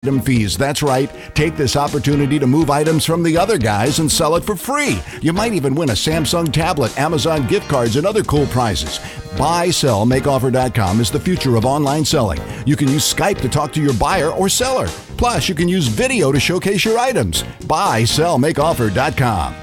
Item fees. That's right. Take this opportunity to move items from the other guys and sell it for free. You might even win a Samsung tablet, Amazon gift cards, and other cool prizes. BuySellMakeOffer.com is the future of online selling. You can use Skype to talk to your buyer or seller. Plus, you can use video to showcase your items. BuySellMakeOffer.com.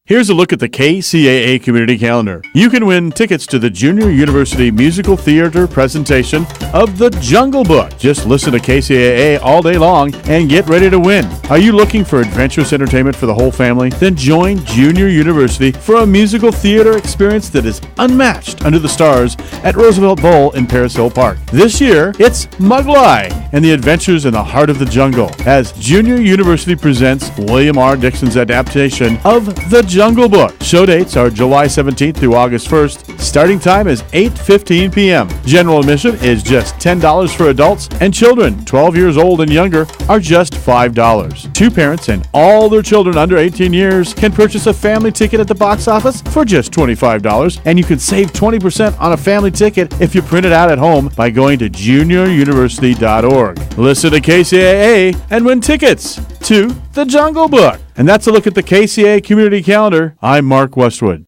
Here's a look at the KCAA Community Calendar. You can win tickets to the Junior University Musical Theater presentation of The Jungle Book. Just listen to KCAA all day long and get ready to win. Are you looking for adventurous entertainment for the whole family? Then join Junior University for a musical theater experience that is unmatched under the stars at Roosevelt Bowl in Paris Hill Park. This year, it's Mugwai and the Adventures in the Heart of the Jungle as Junior University presents William R. Dixon's adaptation of The Jungle Book. Show dates are July 17th through August 1st. Starting time is 8:15 p.m. General admission is just $10 for adults, and children 12 years old and younger are just $5. Two parents and all their children under 18 years can purchase a family ticket at the box office for just $25, and you can save 20% on a family ticket if you print it out at home by going to junioruniversity.org. Listen to KCAA and win tickets to The Jungle Book. And that's a look at the KCAA Community Calendar. I'm Mark Westwood.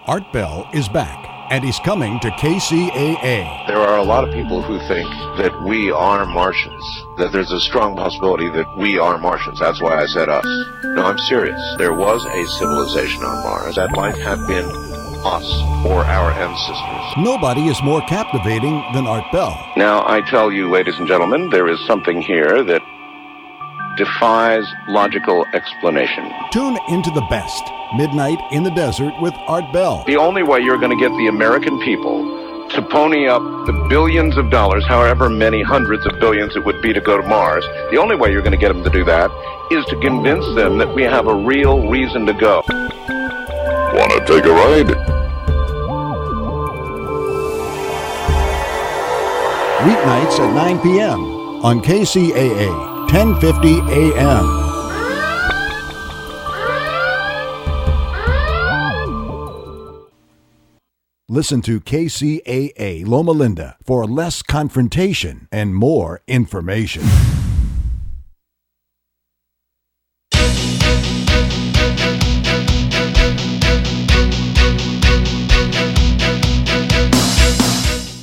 Art Bell is back, and he's coming to KCAA. There are a lot of people who think that we are Martians, that there's a strong possibility that we are Martians. That's why I said us. No, I'm serious. There was a civilization on Mars. That life had been us or our ancestors. Nobody is more captivating than Art Bell. Now, I tell you, ladies and gentlemen, there is something here that defies logical explanation. Tune into the best, Midnight in the Desert with Art Bell. The only way you're going to get the American people to pony up the billions of dollars, however many hundreds of billions it would be to go to Mars, the only way you're going to get them to do that is to convince them that we have a real reason to go. Want to take a ride? Weeknights at 9 p.m. on KCAA. 1050 a.m. Listen to KCAA Loma Linda for less confrontation and more information.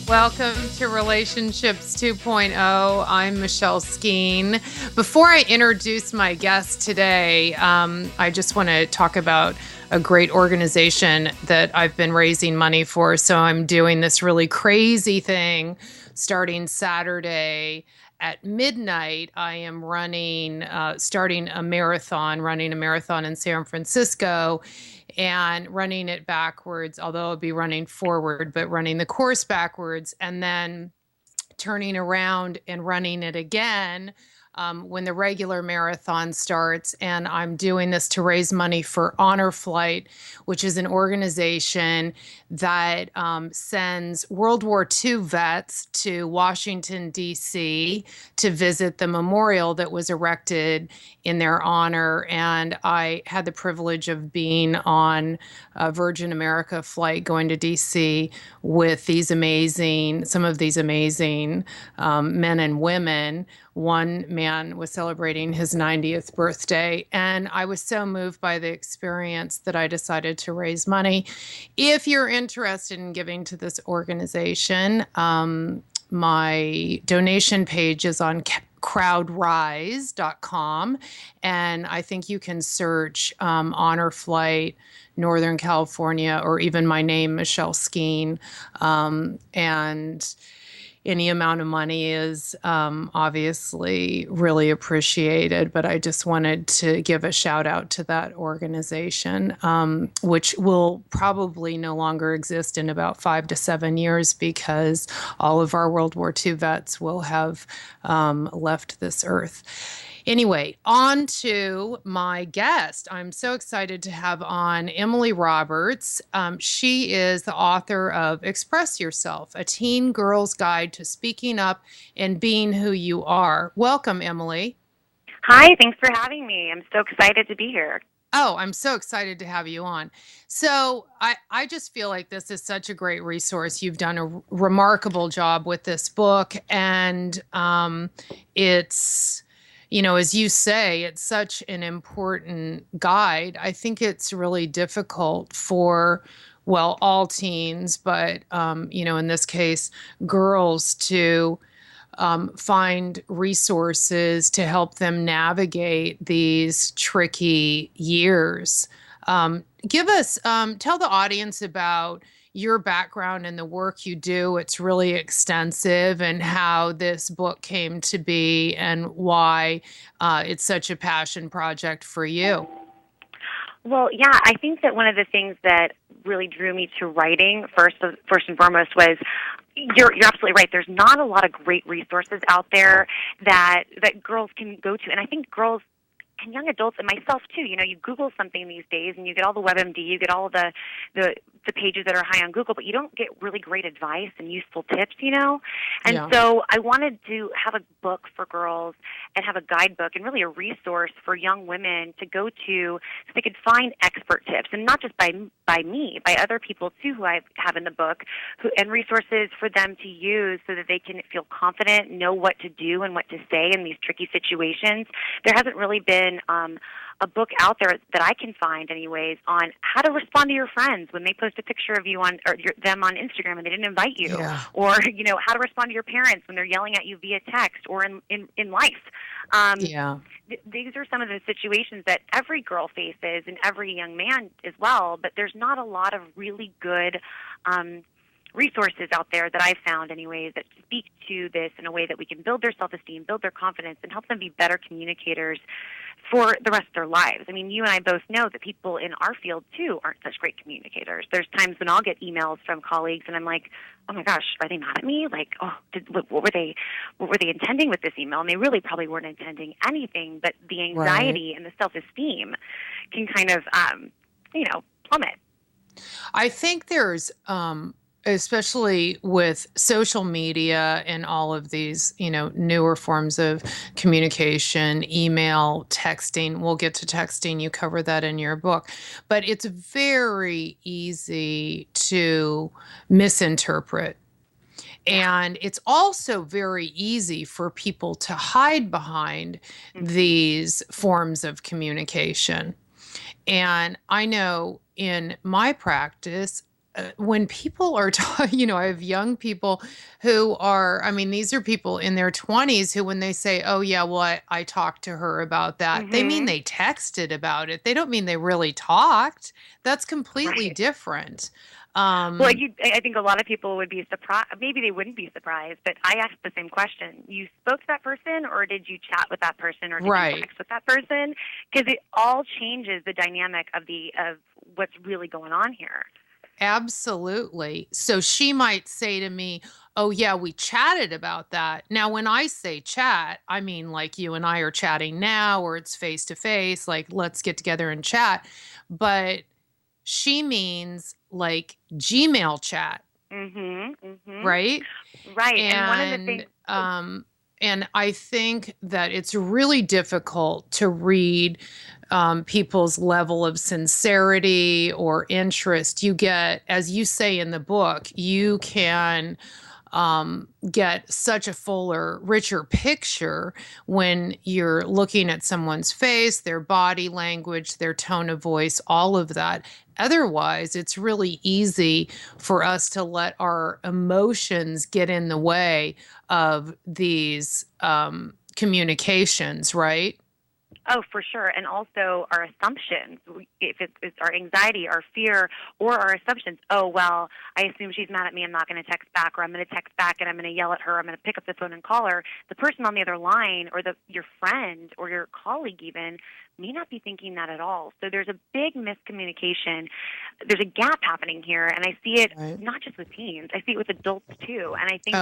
Welcome to Relationships 2.0. I'm Michelle Skeen. Before I introduce my guest today, I just want to talk about a great organization that I've been raising money for. So I'm doing this really crazy thing starting Saturday at midnight. I am starting a marathon, running a marathon in San Francisco, and running it backwards, although I'll be running forward, but running the course backwards, and then turning around and running it again when the regular marathon starts. And I'm doing this to raise money for Honor Flight, which is an organization that sends World War II vets to Washington, D.C. to visit the memorial that was erected in their honor. And I had the privilege of being on a Virgin America flight going to D.C. with some of these amazing men and women. One man was celebrating his 90th birthday, and I was so moved by the experience that I decided to raise money. If you're interested in giving to this organization, my donation page is on crowdrise.com, and I think you can search Honor Flight, Northern California, or even my name, Michelle Skeen, and any amount of money is obviously really appreciated, but I just wanted to give a shout out to that organization, which will probably no longer exist in about 5 to 7 years because all of our World War II vets will have left this earth. Anyway, on to my guest. I'm so excited to have on Emily Roberts. She is the author of Express Yourself, a teen girl's guide to speaking up and being who you are. Welcome, Emily. Hi, thanks for having me. I'm so excited to be here. Oh, I'm so excited to have you on. So I just feel like this is such a great resource. You've done a remarkable job with this book. And it's, as you say, it's such an important guide. I think it's really difficult for, well, all teens, but, in this case, girls to find resources to help them navigate these tricky years. Tell the audience about your background and the work you do. It's really extensive, and how this book came to be and why it's such a passion project for you. Well, yeah, I think that one of the things that really drew me to writing first and foremost was you're absolutely right. There's not a lot of great resources out there that girls can go to, and I think girls and young adults and myself too. You Google something these days and you get all the WebMD, you get all the pages that are high on Google, but you don't get really great advice and useful tips. And so I wanted to have a book for girls and have a guidebook and really a resource for young women to go to so they could find expert tips, and not just by me, by other people too who I have in the book, and resources for them to use so that they can feel confident, know what to do and what to say in these tricky situations. There hasn't really been a book out there that I can find, anyways, on how to respond to your friends when they post a picture of you them on Instagram and they didn't invite you, or how to respond to your parents when they're yelling at you via text or in life. These are some of the situations that every girl faces and every young man as well. But there's not a lot of really good resources out there that I've found, anyways, that speak to this in a way that we can build their self-esteem, build their confidence, and help them be better communicators for the rest of their lives. I mean, you and I both know that people in our field, too, aren't such great communicators. There's times when I'll get emails from colleagues, and I'm like, oh, my gosh, are they mad at me? Like, what were they intending with this email? And they really probably weren't intending anything, but the anxiety and the self-esteem can kind of, plummet. I think there's especially with social media and all of these, newer forms of communication, email, texting. We'll get to texting. You cover that in your book. But it's very easy to misinterpret. And it's also very easy for people to hide behind these forms of communication. And I know in my practice, when people are talking, I have young people who are, these are people in their 20s who, when they say, oh, yeah, well, I talked to her about that, they mean they texted about it. They don't mean they really talked. That's completely different. Well, I think a lot of people would be surprised. Maybe they wouldn't be surprised, but I asked the same question. You spoke to that person, or did you chat with that person, or did you text with that person? Because it all changes the dynamic of what's really going on here. Absolutely. So she might say to me, oh, yeah, we chatted about that. Now, when I say chat, I mean like you and I are chatting now, or it's face to face, like let's get together and chat. But she means like Gmail chat. Right? Right. And one of the things. And I think that it's really difficult to read people's level of sincerity or interest. You get, as you say in the book, you can get such a fuller, richer picture when you're looking at someone's face, their body language, their tone of voice, all of that. Otherwise, it's really easy for us to let our emotions get in the way of these communications, right? Oh, for sure. And also our assumptions, if it's our anxiety, our fear, or our assumptions. Oh, well, I assume she's mad at me. I'm not going to text back, or I'm going to text back and I'm going to yell at her. I'm going to pick up the phone and call her. The person on the other line, or your friend or your colleague even, may not be thinking that at all. So there's a big miscommunication. There's a gap happening here, and I see it not just with teens. I see it with adults too. And I think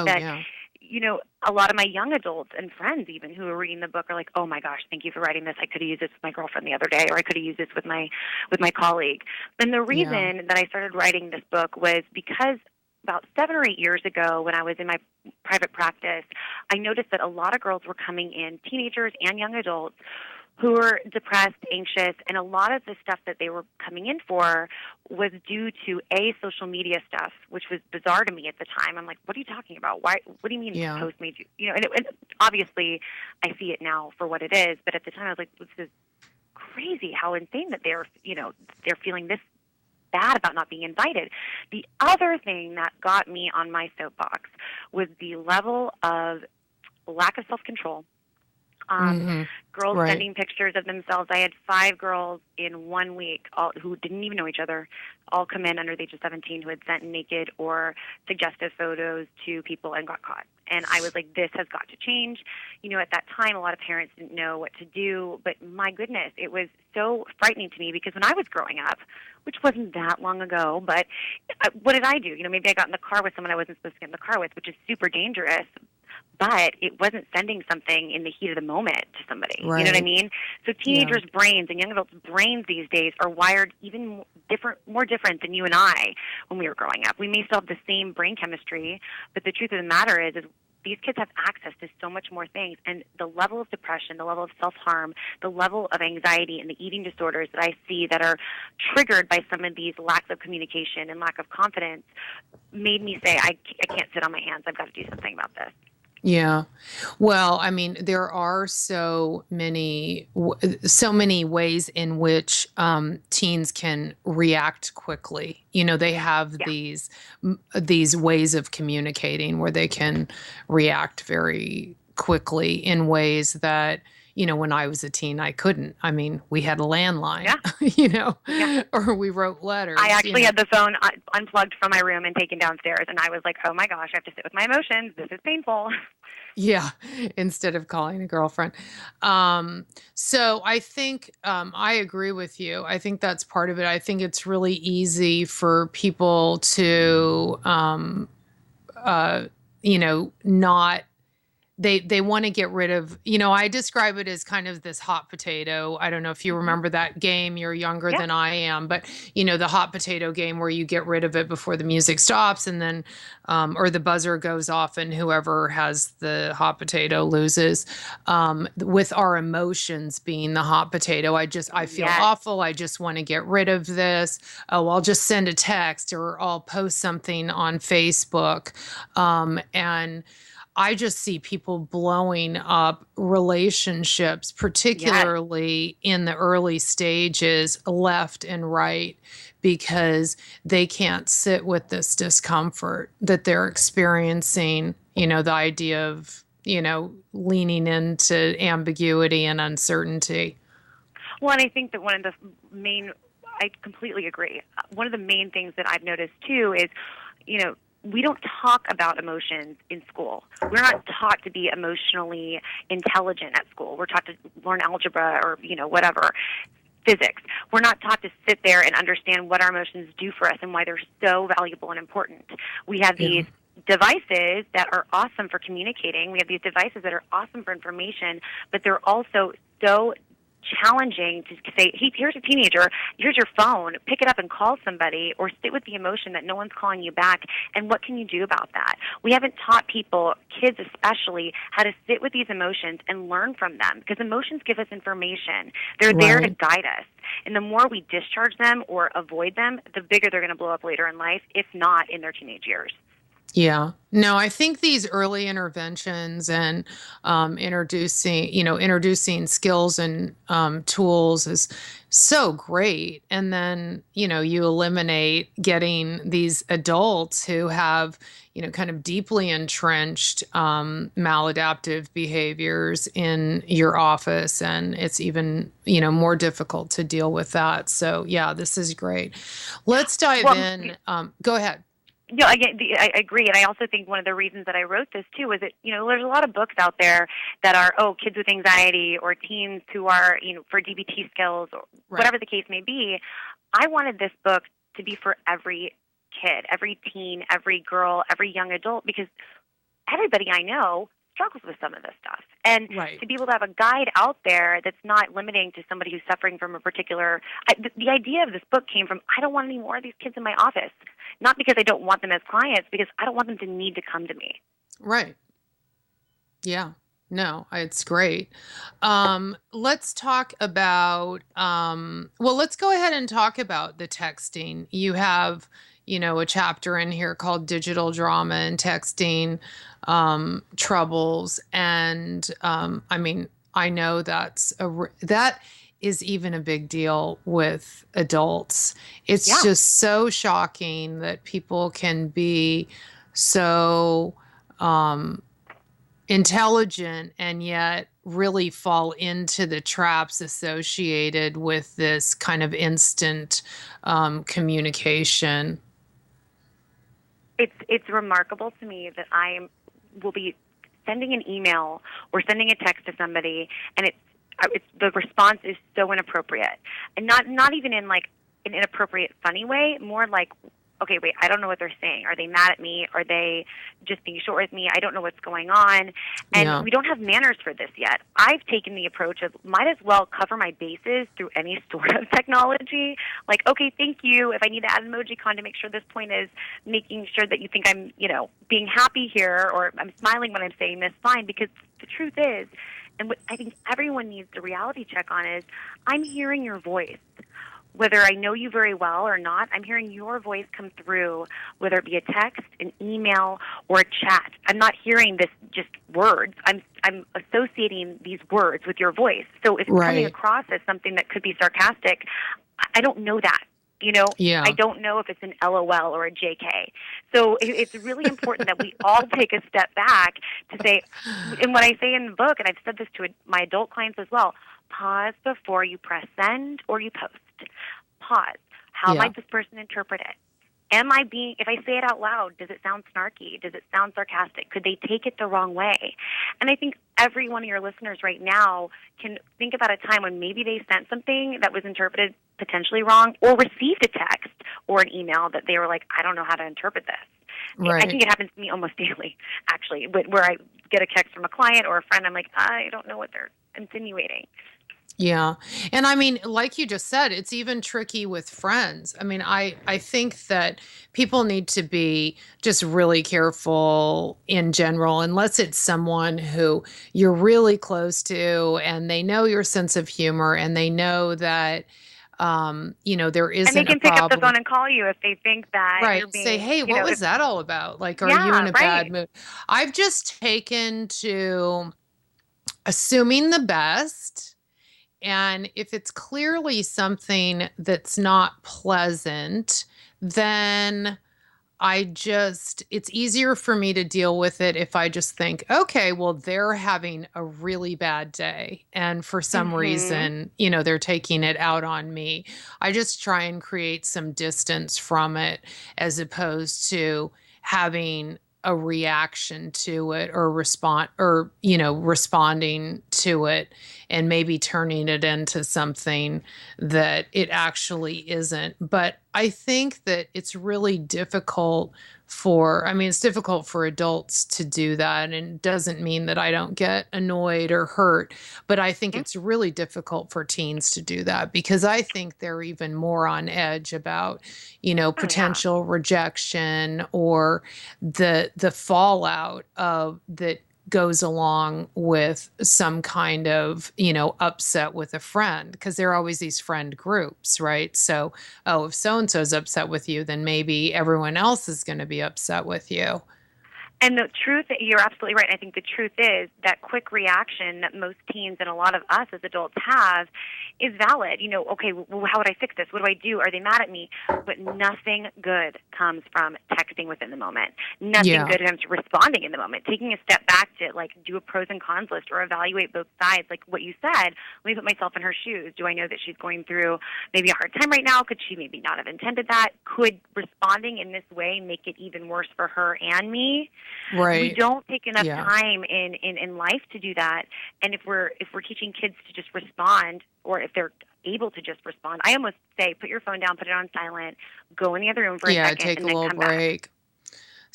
a lot of my young adults and friends even who are reading the book are like, oh my gosh, thank you for writing this. I could have used this with my girlfriend the other day, or I could have used this with my colleague. And the reason that I started writing this book was because about 7 or 8 years ago when I was in my private practice, I noticed that a lot of girls were coming in, teenagers and young adults, who were depressed, anxious, and a lot of the stuff that they were coming in for was due to social media stuff, which was bizarre to me at the time. I'm like, what are you talking about? Why? What do you mean Yeah. post made you? And obviously I see it now for what it is, but at the time I was like, this is crazy how insane that they're feeling this bad about not being invited. The other thing that got me on my soapbox was the level of lack of self-control. Girls Right. sending pictures of themselves. I had 5 girls in 1 week who didn't even know each other, all come in under the age of 17 who had sent naked or suggestive photos to people and got caught. And I was like, this has got to change. At that time, a lot of parents didn't know what to do. But my goodness, it was so frightening to me because when I was growing up, which wasn't that long ago, but what did I do? Maybe I got in the car with someone I wasn't supposed to get in the car with, which is super dangerous. But it wasn't sending something in the heat of the moment to somebody. Right. You know what I mean? So teenagers' brains and young adults' brains these days are wired even more different than you and I when we were growing up. We may still have the same brain chemistry, but the truth of the matter is these kids have access to so much more things. And the level of depression, the level of self-harm, the level of anxiety and the eating disorders that I see that are triggered by some of these lacks of communication and lack of confidence made me say, I can't sit on my hands. I've got to do something about this. Yeah. Well, I mean, there are so many ways in which teens can react quickly. They have these ways of communicating where they can react very quickly in ways that, when I was a teen, I couldn't. I mean, we had a landline, or we wrote letters. I actually had the phone unplugged from my room and taken downstairs, and I was like, oh my gosh, I have to sit with my emotions. This is painful. Yeah, instead of calling a girlfriend. So I think I agree with you. I think that's part of it. I think it's really easy for people to, not. They want to get rid of, I describe it as kind of this hot potato. I don't know if you remember that game. You're younger than I am, but the hot potato game where you get rid of it before the music stops and then, or the buzzer goes off and whoever has the hot potato loses. With our emotions being the hot potato, I feel awful. I just want to get rid of this. Oh, I'll just send a text or I'll post something on Facebook. And I just see people blowing up relationships, particularly in the early stages, left and right, because they can't sit with this discomfort that they're experiencing, the idea of, leaning into ambiguity and uncertainty. Well, and I think that I completely agree. One of the main things that I've noticed too is, we don't talk about emotions in school. We're not taught to be emotionally intelligent at school. We're taught to learn algebra or, whatever, physics. We're not taught to sit there and understand what our emotions do for us and why they're so valuable and important. We have these devices that are awesome for communicating. We have these devices that are awesome for information, but they're also so challenging to say, hey, here's a teenager, here's your phone, pick it up and call somebody, or sit with the emotion that no one's calling you back, and what can you do about that? We haven't taught people, kids especially, how to sit with these emotions and learn from them, because emotions give us information. They're there to guide us. And the more we discharge them or avoid them, the bigger they're going to blow up later in life, if not in their teenage years. Yeah. No, I think these early interventions and introducing skills and tools is so great. And then, you eliminate getting these adults who have, kind of deeply entrenched maladaptive behaviors in your office. And it's even, more difficult to deal with that. So, yeah, this is great. Let's dive in. Go ahead. No, I agree, and I also think one of the reasons that I wrote this too is that there's a lot of books out there that are kids with anxiety or teens who are for DBT skills or whatever the case may be. I wanted this book to be for every kid, every teen, every girl, every young adult, because everybody I know struggles with some of this stuff. And Right. to be able to have a guide out there that's not limiting to somebody who's suffering from a particular, the idea of this book came from, I don't want any more of these kids in my office. Not because I don't want them as clients, because I don't want them to need to come to me. Right. Yeah. No, it's great. Let's talk about, let's go ahead and talk about the texting. You have, a chapter in here called Digital Drama and Texting Troubles. And I know that is even a big deal with adults. It's just so shocking that people can be so intelligent and yet really fall into the traps associated with this kind of instant communication. It's remarkable to me that I will be sending an email or sending a text to somebody, and it's the response is so inappropriate, and not even in like an inappropriate funny way, more like, okay, wait, I don't know what they're saying. Are they mad at me? Are they just being short with me? I don't know what's going on. And we don't have manners for this yet. I've taken the approach of might as well cover my bases through any sort of technology. Like, okay, thank you. If I need to add an emojicon to make sure this point is making sure that you think I'm, being happy here, or I'm smiling when I'm saying this, fine. Because the truth is, and what I think everyone needs to reality check on is, I'm hearing your voice. Whether I know you very well or not, I'm hearing your voice come through, whether it be a text, an email, or a chat. I'm not hearing this just words. I'm associating these words with your voice. So if it's coming across as something that could be sarcastic, I don't know that. I don't know if it's an LOL or a JK. So it's really important that we all take a step back to say, and what I say in the book, and I've said this to my adult clients as well, pause before you press send or you post. Pause. How might this person interpret it? If I say it out loud, does it sound snarky? Does it sound sarcastic? Could they take it the wrong way? And I think every one of your listeners right now can think about a time when maybe they sent something that was interpreted potentially wrong, or received a text or an email that they were like, I don't know how to interpret this. Right. I think it happens to me almost daily, actually, where I get a text from a client or a friend, I'm like, I don't know what they're insinuating. Yeah. And like you just said, it's even tricky with friends. I think that people need to be just really careful in general, unless it's someone who you're really close to and they know your sense of humor and they know that, there isn't a problem. And they can pick up the phone and call you if they think that you're being... Say, hey, what was that all about? Like, are you in a bad mood? I've just taken to assuming the best. And if it's clearly something that's not pleasant, then it's easier for me to deal with it if I just think, okay, well, they're having a really bad day. And for some reason, they're taking it out on me. I just try and create some distance from it, as opposed to having a reaction to it or responding to it and maybe turning it into something that it actually isn't. But I think that it's really difficult it's difficult for adults to do that. And it doesn't mean that I don't get annoyed or hurt, but I think it's really difficult for teens to do that, because I think they're even more on edge about, potential rejection or the fallout of that goes along with some kind of, upset with a friend, because there are always these friend groups, right? So, if so-and-so is upset with you, then maybe everyone else is going to be upset with you. And the truth, you're absolutely right. I think the truth is that quick reaction that most teens and a lot of us as adults have is valid. Okay, well, how would I fix this? What do I do? Are they mad at me? But nothing good comes from texting within the moment. Nothing good comes from responding in the moment. Taking a step back to do a pros and cons list or evaluate both sides. Like what you said, let me put myself in her shoes. Do I know that she's going through maybe a hard time right now? Could she maybe not have intended that? Could responding in this way make it even worse for her and me? Right. We don't take enough time in life to do that. And if we're teaching kids to just respond, or if they're able to just respond, I almost say put your phone down, put it on silent, go in the other room for a second, take and a then little come break. back.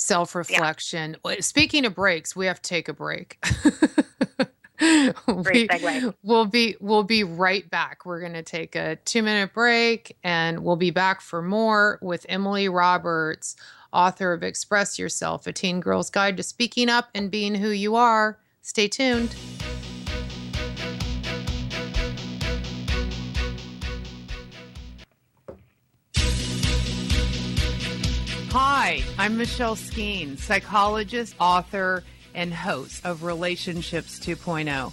self-reflection. Speaking of breaks, we have to take a break. Great segue. We'll be right back. We're going to take a 2-minute break, and we'll be back for more with Emily Roberts, author of Express Yourself, A Teen Girl's Guide to Speaking Up and Being Who You Are. Stay tuned. Hi, I'm Michelle Skeen, psychologist, author, and host of Relationships 2.0.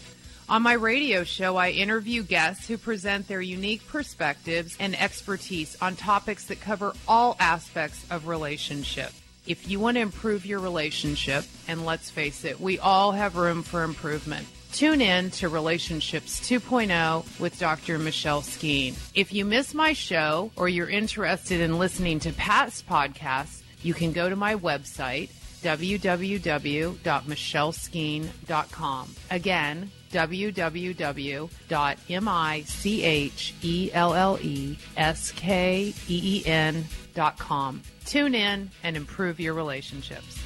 On my radio show, I interview guests who present their unique perspectives and expertise on topics that cover all aspects of relationship. If you want to improve your relationship, and let's face it, we all have room for improvement, tune in to Relationships 2.0 with Dr. Michelle Skeen. If you miss my show or you're interested in listening to past podcasts, you can go to my website, www.michelleskeen.com. Again, www.michelleskeen.com. Tune in and improve your relationships.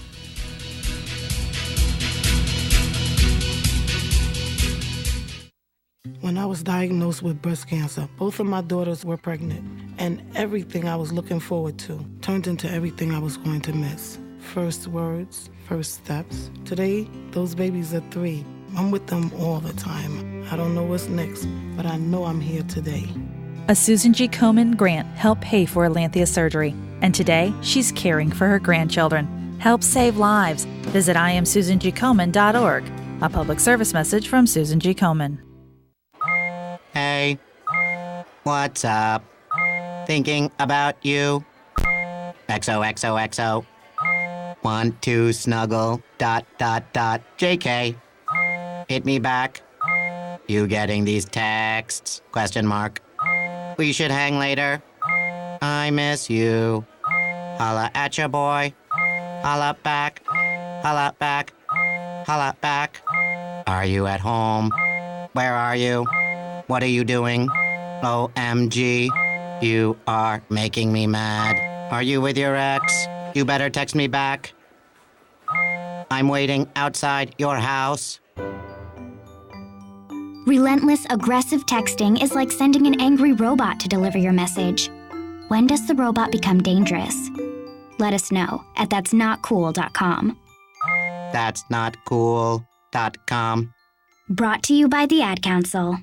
When I was diagnosed with breast cancer, both of my daughters were pregnant, and everything I was looking forward to turned into everything I was going to miss. First words, first steps. Today, those babies are 3. I'm with them all the time. I don't know what's next, but I know I'm here today. A Susan G. Komen grant helped pay for Alanthia's surgery, and today she's caring for her grandchildren. Help save lives. Visit IamSusanGKomen.org. A public service message from Susan G. Komen. Hey, what's up? Thinking about you. XOXOXO. Want to snuggle. ... JK. Hit me back. You getting these texts? ? We should hang later. I miss you. Holla at ya, boy. Holla back. Holla back. Holla back. Are you at home? Where are you? What are you doing? OMG. You are making me mad. Are you with your ex? You better text me back. I'm waiting outside your house. Relentless, aggressive texting is like sending an angry robot to deliver your message. When does the robot become dangerous? Let us know at that'snotcool.com. That'snotcool.com. Brought to you by the Ad Council.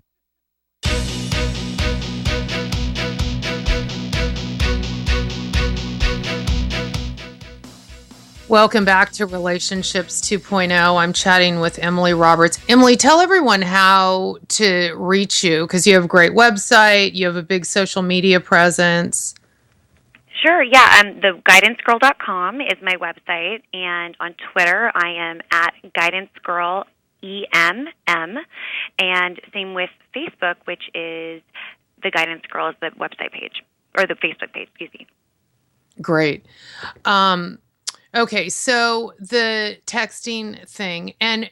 Welcome back to Relationships 2.0. I'm chatting with Emily Roberts. Emily, tell everyone how to reach you, because you have a great website, you have a big social media presence. Sure, yeah. The guidancegirl.com is my website, and on Twitter, I am at guidancegirl EMM, and same with Facebook, which is the Guidance Girl is the website page, or the Facebook page, excuse me. Great. Okay, so the texting thing, and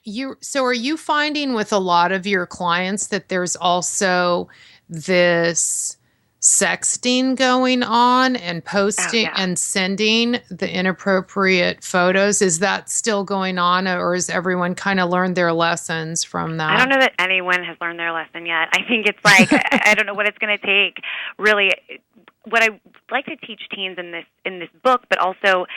are you finding with a lot of your clients that there's also this sexting going on and posting and sending the inappropriate photos? Is that still going on, or has everyone kind of learned their lessons from that? I don't know that anyone has learned their lesson yet. I think it's like, I don't know what it's going to take. Really, what I like to teach teens in this book, but also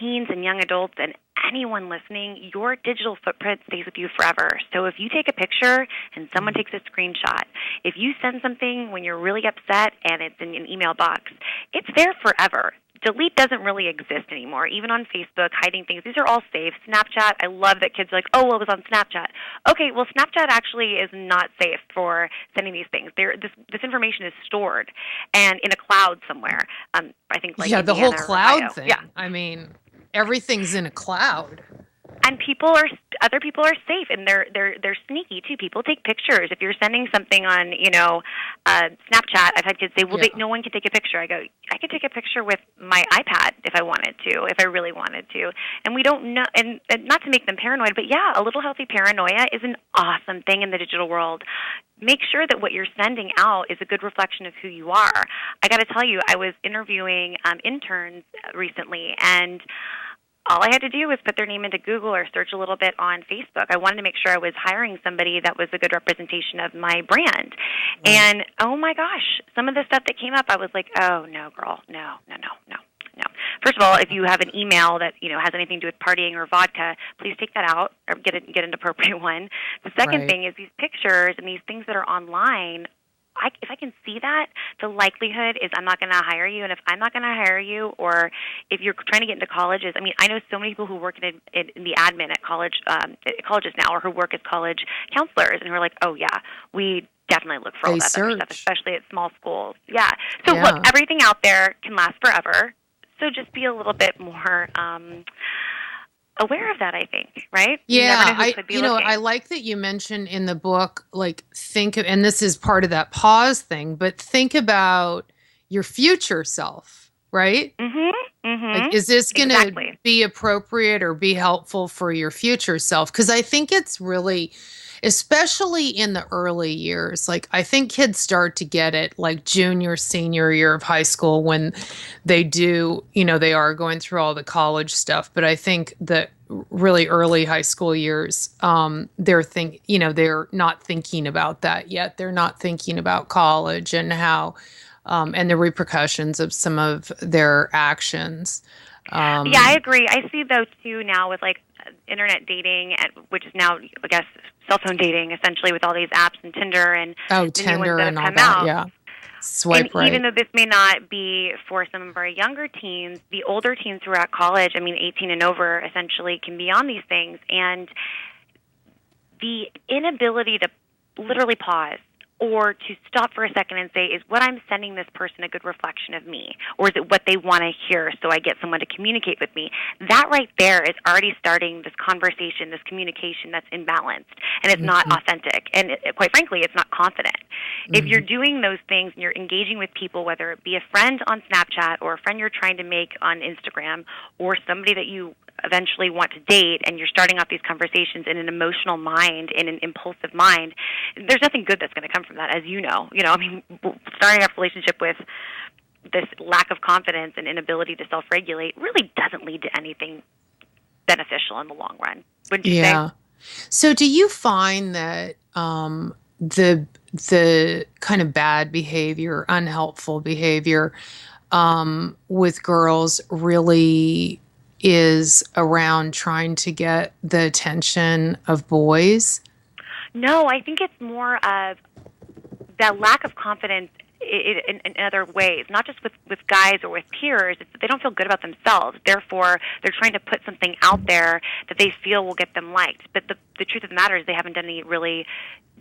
teens and young adults and anyone listening, your digital footprint stays with you forever. So if you take a picture and someone takes a screenshot, if you send something when you're really upset and it's in an email box, it's there forever. Delete doesn't really exist anymore, even on Facebook, hiding things. These are all safe. Snapchat, I love that kids are like, oh, well, it was on Snapchat. Okay, well, Snapchat actually is not safe for sending these things. This information is stored and in a cloud somewhere. I think like the whole cloud thing. Yeah. I mean, everything's in a cloud. And other people are safe, and they're sneaky too. People take pictures. If you're sending something on, Snapchat, I've had kids say, "Well, no one can take a picture." I go, "I could take a picture with my iPad if I wanted to, if I really wanted to." And we don't know, and not to make them paranoid, but a little healthy paranoia is an awesome thing in the digital world. Make sure that what you're sending out is a good reflection of who you are. I got to tell you, I was interviewing interns recently, and all I had to do was put their name into Google or search a little bit on Facebook. I wanted to make sure I was hiring somebody that was a good representation of my brand. Right. And, oh my gosh, some of the stuff that came up, I was like, oh, no, girl, no. First of all, if you have an email that, has anything to do with partying or vodka, please take that out or get an appropriate one. The second thing is these pictures and these things that are online. If I can see that, the likelihood is I'm not going to hire you. And if I'm not going to hire you, or if you're trying to get into colleges, I know so many people who work in the admin at colleges now, or who work as college counselors, and who are like, oh yeah, we definitely look for all that other stuff, especially at small schools. Yeah. So look, everything out there can last forever. So just be a little bit more aware of that, I think, right? Yeah, I like that you mentioned in the book, like, and this is part of that pause thing, but think about your future self, right? Mm-hmm. Mm-hmm. Like, is this going to be appropriate or be helpful for your future self? Because I think it's really, especially in the early years, like, I think kids start to get it like junior, senior year of high school when they do, they are going through all the college stuff. But I think that really early high school years, they're not thinking about that yet. They're not thinking about college and how, and the repercussions of some of their actions. Yeah, I agree. I see though too now with like internet dating, which is now, I guess, cell phone dating, essentially, with all these apps and Tinder and the Tinder new ones that and have all come that. out. Yeah, swipe and right. Even though this may not be for some of our younger teens, the older teens who are at college, 18 and over, essentially, can be on these things, and the inability to literally pause or to stop for a second and say, is what I'm sending this person a good reflection of me? Or is it what they want to hear so I get someone to communicate with me? That right there is already starting this conversation, this communication that's imbalanced, and it's not authentic. And quite frankly, it's not confident. If you're doing those things and you're engaging with people, whether it be a friend on Snapchat or a friend you're trying to make on Instagram or somebody that you eventually want to date, and you're starting off these conversations in an emotional mind, in an impulsive mind, there's nothing good that's going to come from that, as you know. Starting a relationship with this lack of confidence and inability to self-regulate really doesn't lead to anything beneficial in the long run, wouldn't you say? So do you find that the kind of bad behavior, unhelpful behavior with girls really is around trying to get the attention of boys? No, I think it's more of that lack of confidence in other ways, not just with guys or with peers. It's that they don't feel good about themselves. Therefore, they're trying to put something out there that they feel will get them liked. But the truth of the matter is they haven't done any really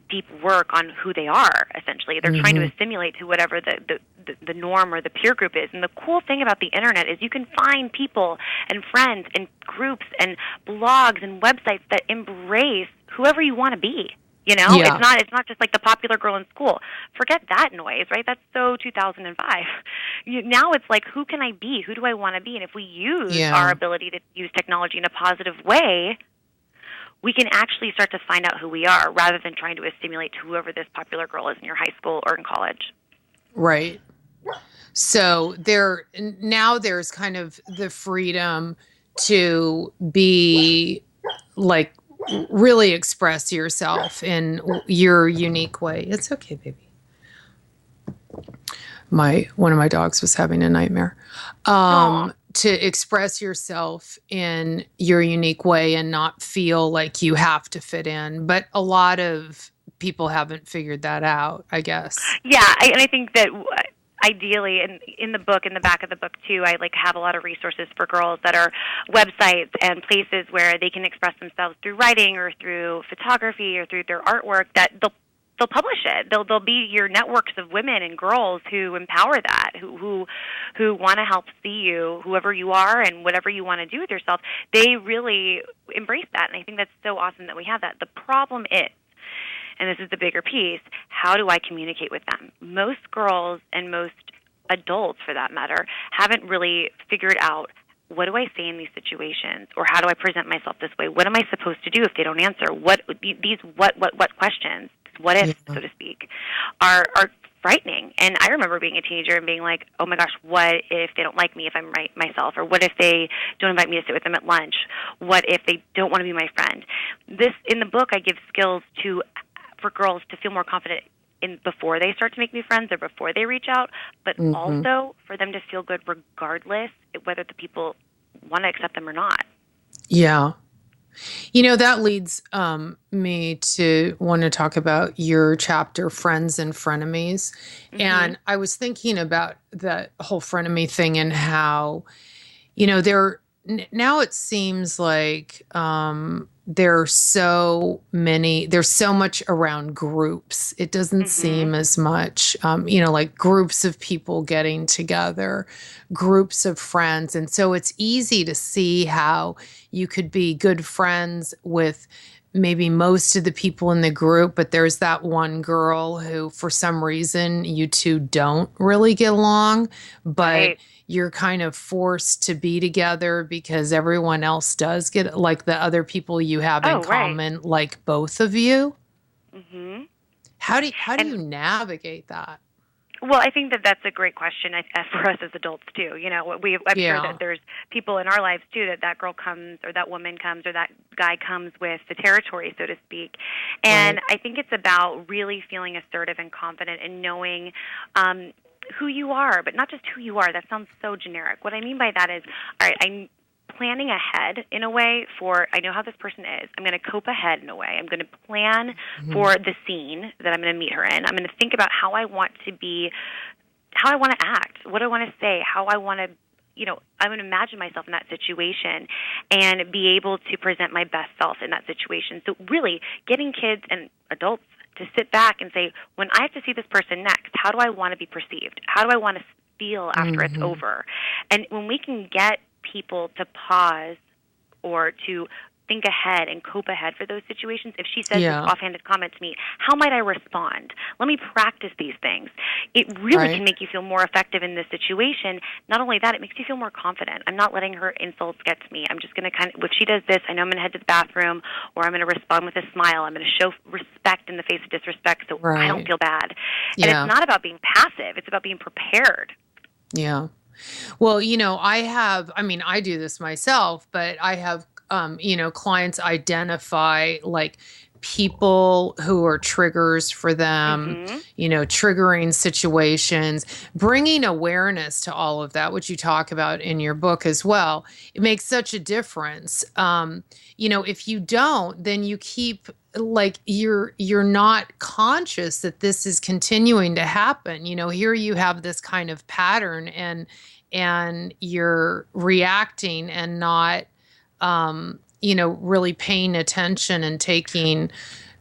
deep work on who they are, essentially. They're trying to assimilate to whatever the norm or the peer group is. And the cool thing about the internet is you can find people and friends and groups and blogs and websites that embrace whoever you want to be. It's not just like the popular girl in school. Forget that noise, right? That's so 2005. Now it's like, who can I be? Who do I want to be? And if we use our ability to use technology in a positive way, we can actually start to find out who we are rather than trying to assimilate to whoever this popular girl is in your high school or in college. Right. So there's kind of the freedom to be like, really express yourself in your unique way. It's okay, baby. One of my dogs was having a nightmare. To express yourself in your unique way and not feel like you have to fit in. But a lot of people haven't figured that out, I guess. Yeah, and I think that ideally, in the book, in the back of the book too, I have a lot of resources for girls that are websites and places where they can express themselves through writing or through photography or through their artwork, that they'll publish it. They'll be your networks of women and girls who empower that, who want to help see you, whoever you are and whatever you want to do with yourself. They really embrace that, and I think that's so awesome that we have that. The problem is, and this is the bigger piece, how do I communicate with them? Most girls and most adults, for that matter, haven't really figured out, what do I say in these situations? Or how do I present myself this way? What am I supposed to do if they don't answer? What questions, what if, so to speak, are frightening. And I remember being a teenager and being like, oh my gosh, what if they don't like me if I'm myself? Or what if they don't invite me to sit with them at lunch? What if they don't want to be my friend? In the book, I give skills for girls to feel more confident before they start to make new friends or before they reach out, but also for them to feel good regardless whether the people want to accept them or not. Yeah. That leads me to want to talk about your chapter, Friends and Frenemies. And I was thinking about that whole frenemy thing and how, now it seems like there's so much around groups. It doesn't seem as much, like groups of people getting together, groups of friends. And so it's easy to see how you could be good friends with maybe most of the people in the group, but there's that one girl who, for some reason, you two don't really get along, but you're kind of forced to be together because everyone else does get, like the other people you have in common, like both of you. How do you navigate that? Well, I think that's a great question for us as adults too. I'm sure that there's people in our lives too that girl comes or that woman comes or that guy comes with the territory, so to speak. And I think it's about really feeling assertive and confident and knowing who you are, but not just who you are. That sounds so generic. What I mean by that is, all right, I'm planning ahead in a way I know how this person is. I'm going to cope ahead in a way. I'm going to plan for the scene that I'm going to meet her in. I'm going to think about how I want to act, what I want to say, how I want to, I'm going to imagine myself in that situation and be able to present my best self in that situation. So really getting kids and adults to sit back and say, when I have to see this person next, how do I want to be perceived? How do I want to feel after it's over? And when we can get people to pause or to think ahead and cope ahead for those situations. If she says this offhanded comment to me, how might I respond? Let me practice these things. It really can make you feel more effective in this situation. Not only that, it makes you feel more confident. I'm not letting her insults get to me. I'm just going to if she does this, I know I'm going to head to the bathroom, or I'm going to respond with a smile. I'm going to show respect in the face of disrespect so I don't feel bad. And it's not about being passive. It's about being prepared. Yeah. Well, I do this myself, but I have, clients identify like people who are triggers for them, triggering situations, bringing awareness to all of that, which you talk about in your book as well. It makes such a difference. If you don't, then you keep you're not conscious that this is continuing to happen. Here you have this kind of pattern and you're reacting and not, really paying attention and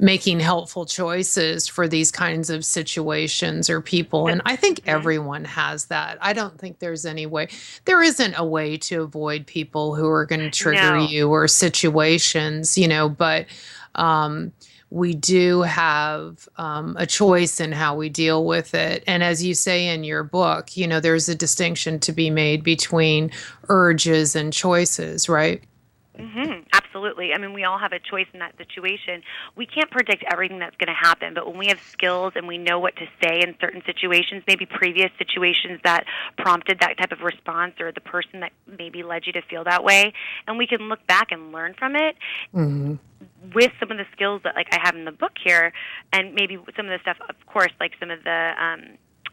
making helpful choices for these kinds of situations or people. And I think everyone has that. I don't think there isn't a way to avoid people who are going to trigger you or situations, but we do have a choice in how we deal with it. And as you say in your book, there's a distinction to be made between urges and choices, right? Absolutely. I mean, we all have a choice in that situation. We can't predict everything that's going to happen, but when we have skills and we know what to say in certain situations, maybe previous situations that prompted that type of response or the person that maybe led you to feel that way, and we can look back and learn from it with some of the skills that I have in the book here, and maybe some of the stuff, of course, like some of the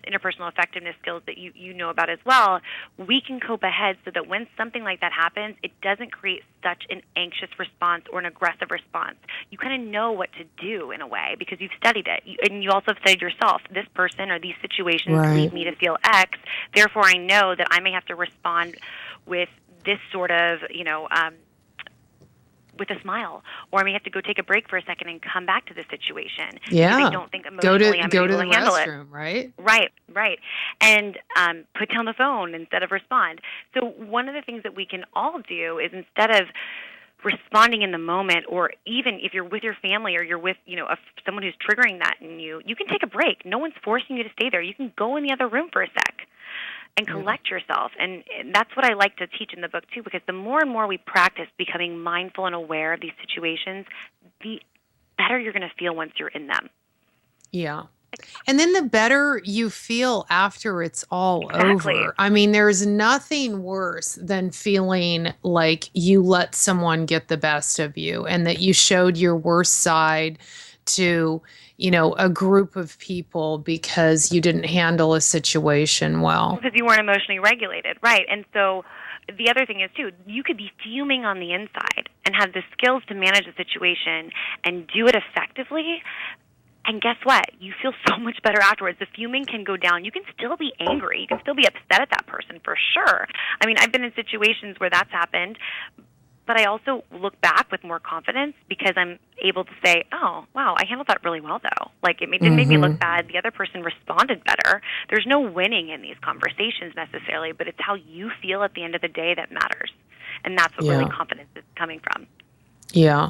interpersonal effectiveness skills that you know about as well, we can cope ahead so that when something like that happens, it doesn't create such an anxious response or an aggressive response. You kind of know what to do in a way because you've studied it. And you also have studied yourself. This person or these situations lead me to feel X. Therefore, I know that I may have to respond with this sort of, with a smile, or I may have to go take a break for a second and come back to the situation. Yeah. Because I don't think emotionally I'm able to handle it. Right? Right. And put down the phone instead of respond. So one of the things that we can all do is instead of responding in the moment, or even if you're with your family or you're with, someone who's triggering that in you, you can take a break. No one's forcing you to stay there. You can go in the other room for a sec and collect yourself. And that's what I like to teach in the book, too, because the more and more we practice becoming mindful and aware of these situations, the better you're going to feel once you're in them. Yeah. And then the better you feel after it's all Exactly. over. I mean, there's nothing worse than feeling like you let someone get the best of you and that you showed your worst side to, a group of people because you didn't handle a situation well. Because you weren't emotionally regulated, right? And so the other thing is, too, you could be fuming on the inside and have the skills to manage the situation and do it effectively. And guess what? You feel so much better afterwards. The fuming can go down. You can still be angry. You can still be upset at that person for sure. I mean, I've been in situations where that's happened, but I also look back with more confidence because I'm able to say, oh, wow, I handled that really well, though. Like, it didn't make me look bad. The other person responded better. There's no winning in these conversations necessarily, but it's how you feel at the end of the day that matters. And that's what really confidence is coming from. Yeah.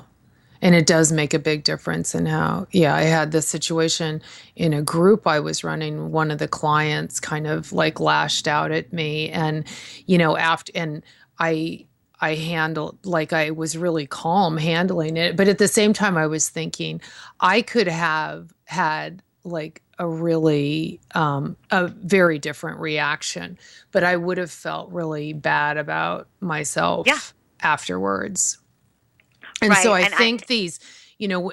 And it does make a big difference in how, I had this situation in a group I was running. One of the clients kind of like lashed out at me and, I handled, like I was really calm handling it. But at the same time, I was thinking I could have had like a very different reaction, but I would have felt really bad about myself afterwards. And so I think these,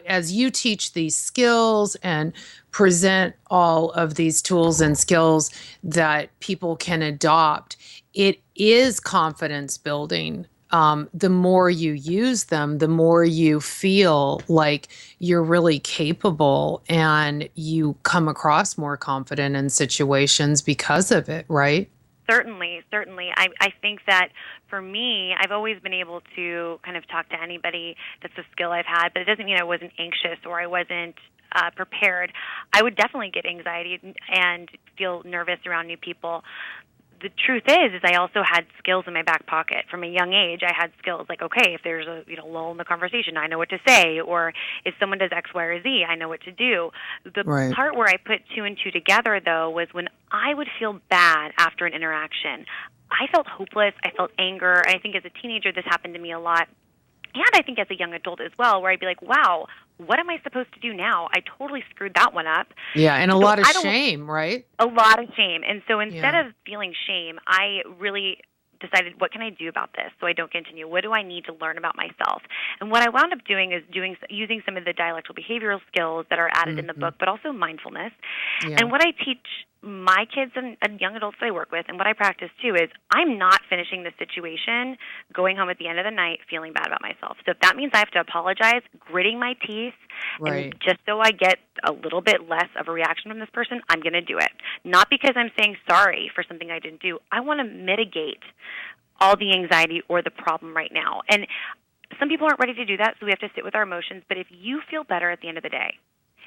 as you teach these skills and present all of these tools and skills that people can adopt, it is confidence building. The more you use them, the more you feel like you're really capable and you come across more confident in situations because of it, right? Certainly. I think that for me, I've always been able to kind of talk to anybody. That's a skill I've had, but it doesn't mean I wasn't anxious or I wasn't prepared. I would definitely get anxiety and feel nervous around new people. The truth is I also had skills in my back pocket. From a young age, I had skills like, okay, if there's a lull in the conversation, I know what to say, or if someone does X, Y, or Z, I know what to do. The part where I put two and two together, though, was when I would feel bad after an interaction. I felt hopeless. I felt anger. I think as a teenager, this happened to me a lot. And I think as a young adult as well, where I'd be like, wow, what am I supposed to do now? I totally screwed that one up. Yeah, and a lot of shame, right? A lot of shame. And so instead of feeling shame, I really decided, what can I do about this so I don't continue? What do I need to learn about myself? And what I wound up doing is using some of the dialectical behavioral skills that are added in the book, but also mindfulness. Yeah. And what I teach my kids and young adults that I work with, and what I practice too, is I'm not finishing the situation, going home at the end of the night feeling bad about myself. So if that means I have to apologize, gritting my teeth, and just so I get a little bit less of a reaction from this person, I'm going to do it. Not because I'm saying sorry for something I didn't do. I want to mitigate all the anxiety or the problem right now. And some people aren't ready to do that, so we have to sit with our emotions. But if you feel better at the end of the day,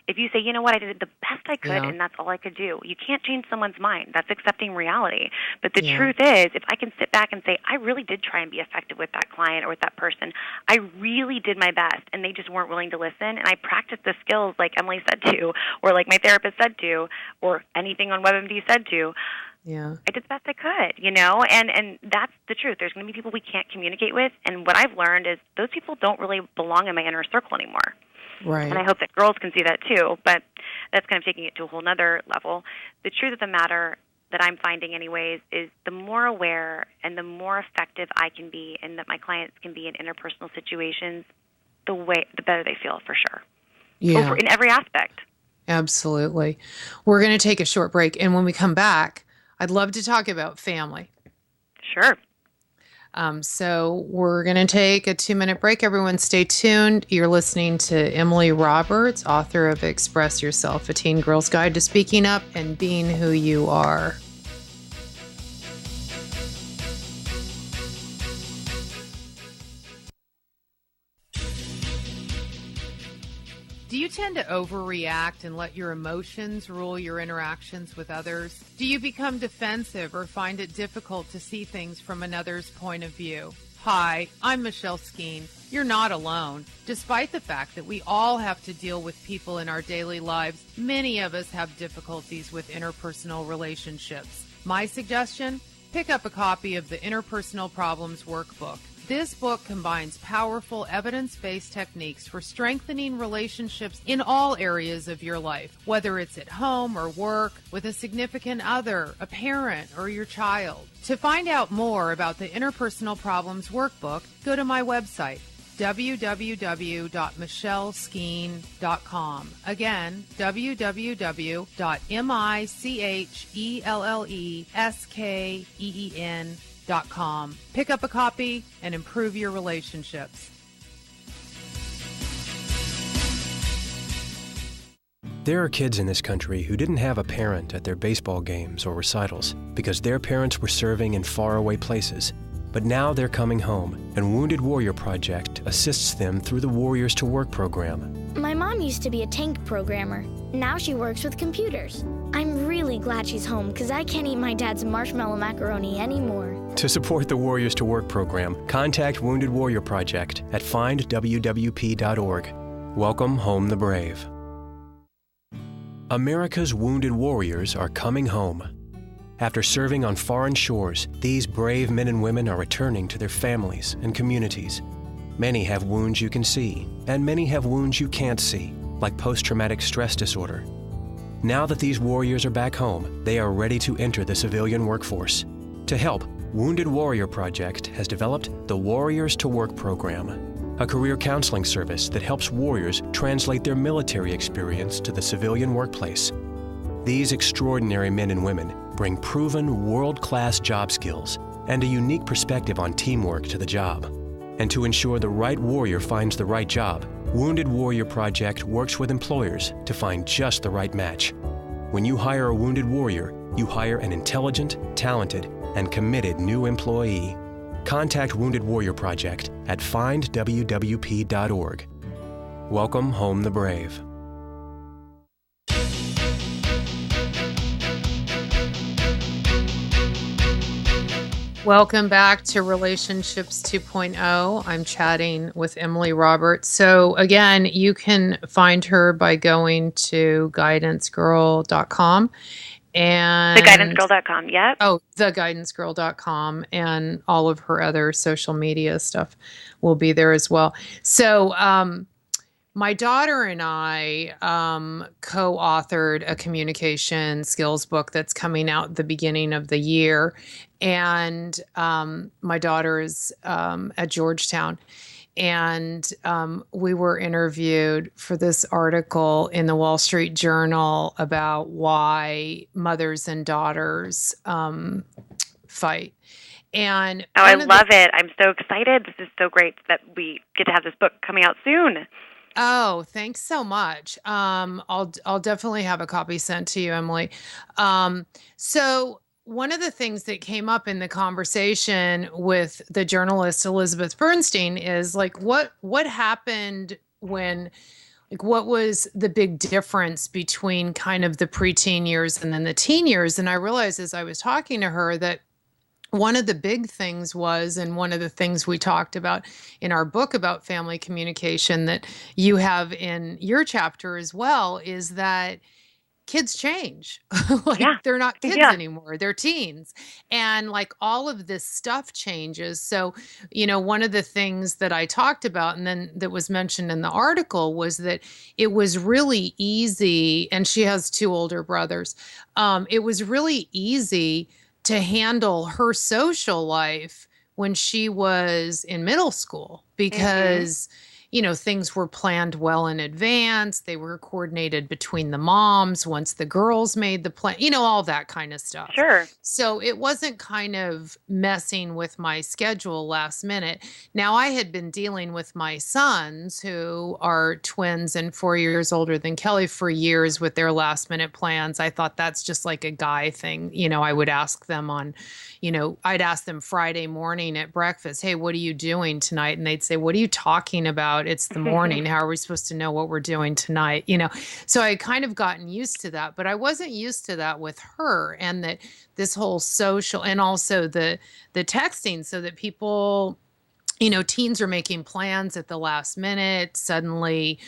if you say, you know what, I did the best I could, and that's all I could do. You can't change someone's mind. That's accepting reality. But the truth is, if I can sit back and say, I really did try and be effective with that client or with that person, I really did my best, and they just weren't willing to listen, and I practiced the skills like Emily said to, or like my therapist said to, or anything on WebMD said to, I did the best I could, and that's the truth. There's going to be people we can't communicate with, and what I've learned is those people don't really belong in my inner circle anymore. Right. And I hope that girls can see that too, but that's kind of taking it to a whole nother level. The truth of the matter that I'm finding anyways is the more aware and the more effective I can be and that my clients can be in interpersonal situations, the better they feel for sure. Yeah. In every aspect. Absolutely. We're going to take a short break, and when we come back, I'd love to talk about family. Sure. So we're going to take a 2-minute break. Everyone stay tuned. You're listening to Emily Roberts, author of Express Yourself, A Teen Girl's Guide to Speaking Up and Being Who You Are. Do you tend to overreact and let your emotions rule your interactions with others? Do you become defensive or find it difficult to see things from another's point of view? Hi, I'm Michelle Skeen. You're not alone. Despite the fact that we all have to deal with people in our daily lives, many of us have difficulties with interpersonal relationships. My suggestion? Pick up a copy of the Interpersonal Problems Workbook. This book combines powerful evidence-based techniques for strengthening relationships in all areas of your life, whether it's at home or work, with a significant other, a parent, or your child. To find out more about the Interpersonal Problems Workbook, go to my website, www.michelleskeen.com. Again, www.michelleskeen.com. Pick up a copy and improve your relationships. There are kids in this country who didn't have a parent at their baseball games or recitals because their parents were serving in faraway places. But now they're coming home, and Wounded Warrior Project assists them through the Warriors to Work program. My mom used to be a tank programmer. Now she works with computers. I'm really glad she's home because I can't eat my dad's marshmallow macaroni anymore. To support the Warriors to Work program, contact Wounded Warrior Project at findwwp.org. Welcome home the brave. America's wounded warriors are coming home. After serving on foreign shores, these brave men and women are returning to their families and communities. Many have wounds you can see, and many have wounds you can't see, like post-traumatic stress disorder. Now that these warriors are back home, they are ready to enter the civilian workforce. To help, Wounded Warrior Project has developed the Warriors to Work program, a career counseling service that helps warriors translate their military experience to the civilian workplace. These extraordinary men and women bring proven world-class job skills and a unique perspective on teamwork to the job. And to ensure the right warrior finds the right job, Wounded Warrior Project works with employers to find just the right match. When you hire a wounded warrior, you hire an intelligent, talented, and committed new employee. Contact Wounded Warrior Project at findwwp.org. Welcome home the brave. Welcome back to Relationships 2.0. I'm chatting with Emily Roberts. So again, you can find her by going to guidancegirl.com and theguidancegirl.com, yep. Oh, theguidancegirl.com, and all of her other social media stuff will be there as well. So my daughter and I co-authored a communication skills book that's coming out at the beginning of the year. And my daughter is at Georgetown. And we were interviewed for this article in the Wall Street Journal about why mothers and daughters fight. And I love it. I'm so excited. This is so great that we get to have this book coming out soon. Oh, thanks so much. I'll definitely have a copy sent to you, Emily. So one of the things that came up in the conversation with the journalist Elizabeth Bernstein is like, what happened when, like, what was the big difference between kind of the preteen years and then the teen years? And I realized as I was talking to her that one of the big things was, and one of the things we talked about in our book about family communication that you have in your chapter as well, is that kids change. They're not kids anymore. They're teens. And like all of this stuff changes. So, one of the things that I talked about and then that was mentioned in the article was that it was really easy, and she has two older brothers. It was really easy to handle her social life when she was in middle school because, things were planned well in advance. They were coordinated between the moms once the girls made the plan, all that kind of stuff. Sure. So it wasn't kind of messing with my schedule last minute. Now, I had been dealing with my sons, who are twins and 4 years older than Kelly, for years with their last minute plans. I thought that's just like a guy thing. I would ask them I'd ask them Friday morning at breakfast, hey, what are you doing tonight? And they'd say, what are you talking about? It's the morning. How are we supposed to know what we're doing tonight? So I had kind of gotten used to that, but I wasn't used to that with her, and that this whole social and also the texting, so that people, teens are making plans at the last minute. Suddenly,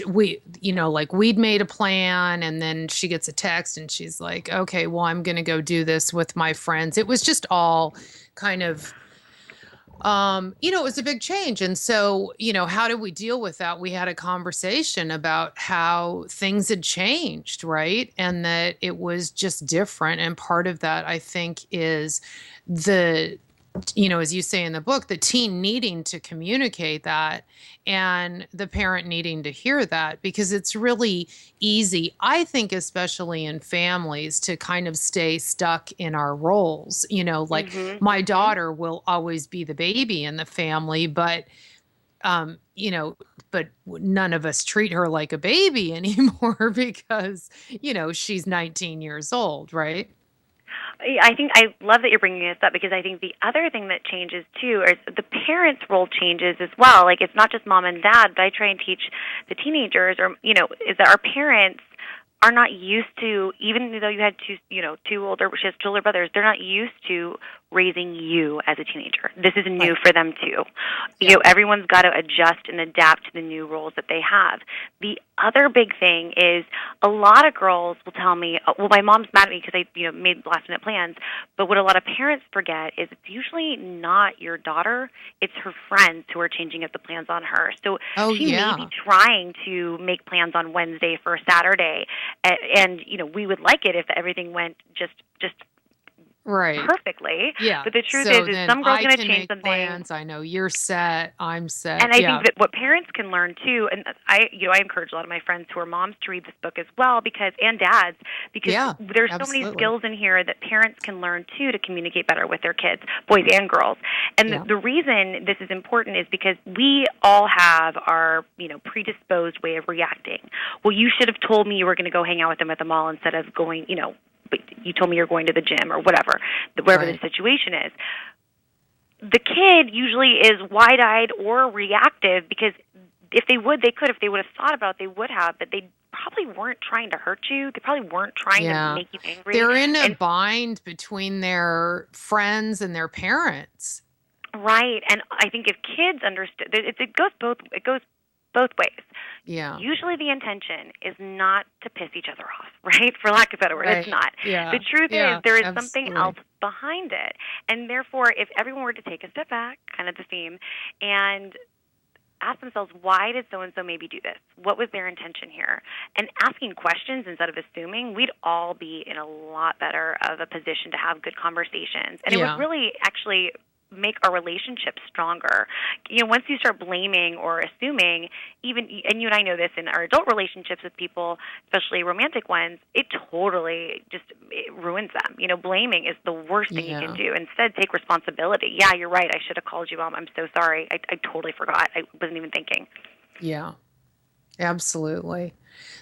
we'd made a plan, and then she gets a text and she's like, okay, well, I'm going to go do this with my friends. It was just all kind of it was a big change. And so, how did we deal with that? We had a conversation about how things had changed, right? And that it was just different. And part of that, I think, is as you say in the book, the teen needing to communicate that and the parent needing to hear that, because it's really easy, I think, especially in families, to kind of stay stuck in our roles. Like my daughter will always be the baby in the family, but but none of us treat her like a baby anymore because, she's 19 years old, right? I love that you're bringing this up, because I think the other thing that changes too is the parents' role changes as well. Like, it's not just mom and dad, but I try and teach the teenagers, is that our parents are not used to, even though you had she has two older brothers, they're not used to raising you as a teenager. This is new for them too. Yeah. Everyone's got to adjust and adapt to the new roles that they have. The other big thing is a lot of girls will tell me, well, my mom's mad at me because I made last minute plans. But what a lot of parents forget is it's usually not your daughter, it's her friends who are changing up the plans on her. So she may be trying to make plans on Wednesday for Saturday, and we would like it if everything went just right perfectly. Yeah. But the truth is some girl's going to change something. Plans. I know you're set. I'm set. And I think that what parents can learn too, and I encourage a lot of my friends who are moms to read this book as well, and dads, because there's so many skills in here that parents can learn too to communicate better with their kids, boys and girls. And the reason this is important is because we all have our, predisposed way of reacting. Well, you should have told me you were going to go hang out with them at the mall instead of going, but you told me you're going to the gym or whatever the situation is. The kid usually is wide-eyed or reactive, because if they could. If they would have thought about it, they would have, but they probably weren't trying to hurt you. They probably weren't trying to make you angry. They're in a bind between their friends and their parents. Right. And I think if kids understood, it goes both ways. Yeah. Usually the intention is not to piss each other off, right? For lack of a better word, it's not. Yeah. The truth is there is something else behind it. And therefore, if everyone were to take a step back, kind of the theme, and ask themselves, why did so-and-so maybe do this? What was their intention here? And asking questions instead of assuming, we'd all be in a lot better of a position to have good conversations. And it would really actually make our relationships stronger. Once you start blaming or assuming, and you and I know this in our adult relationships with people, especially romantic ones, it totally it ruins them. Blaming is the worst thing you can do. Instead, take responsibility. Yeah, you're right. I should have called you, Mom. I'm so sorry. I totally forgot. I wasn't even thinking. Yeah, absolutely.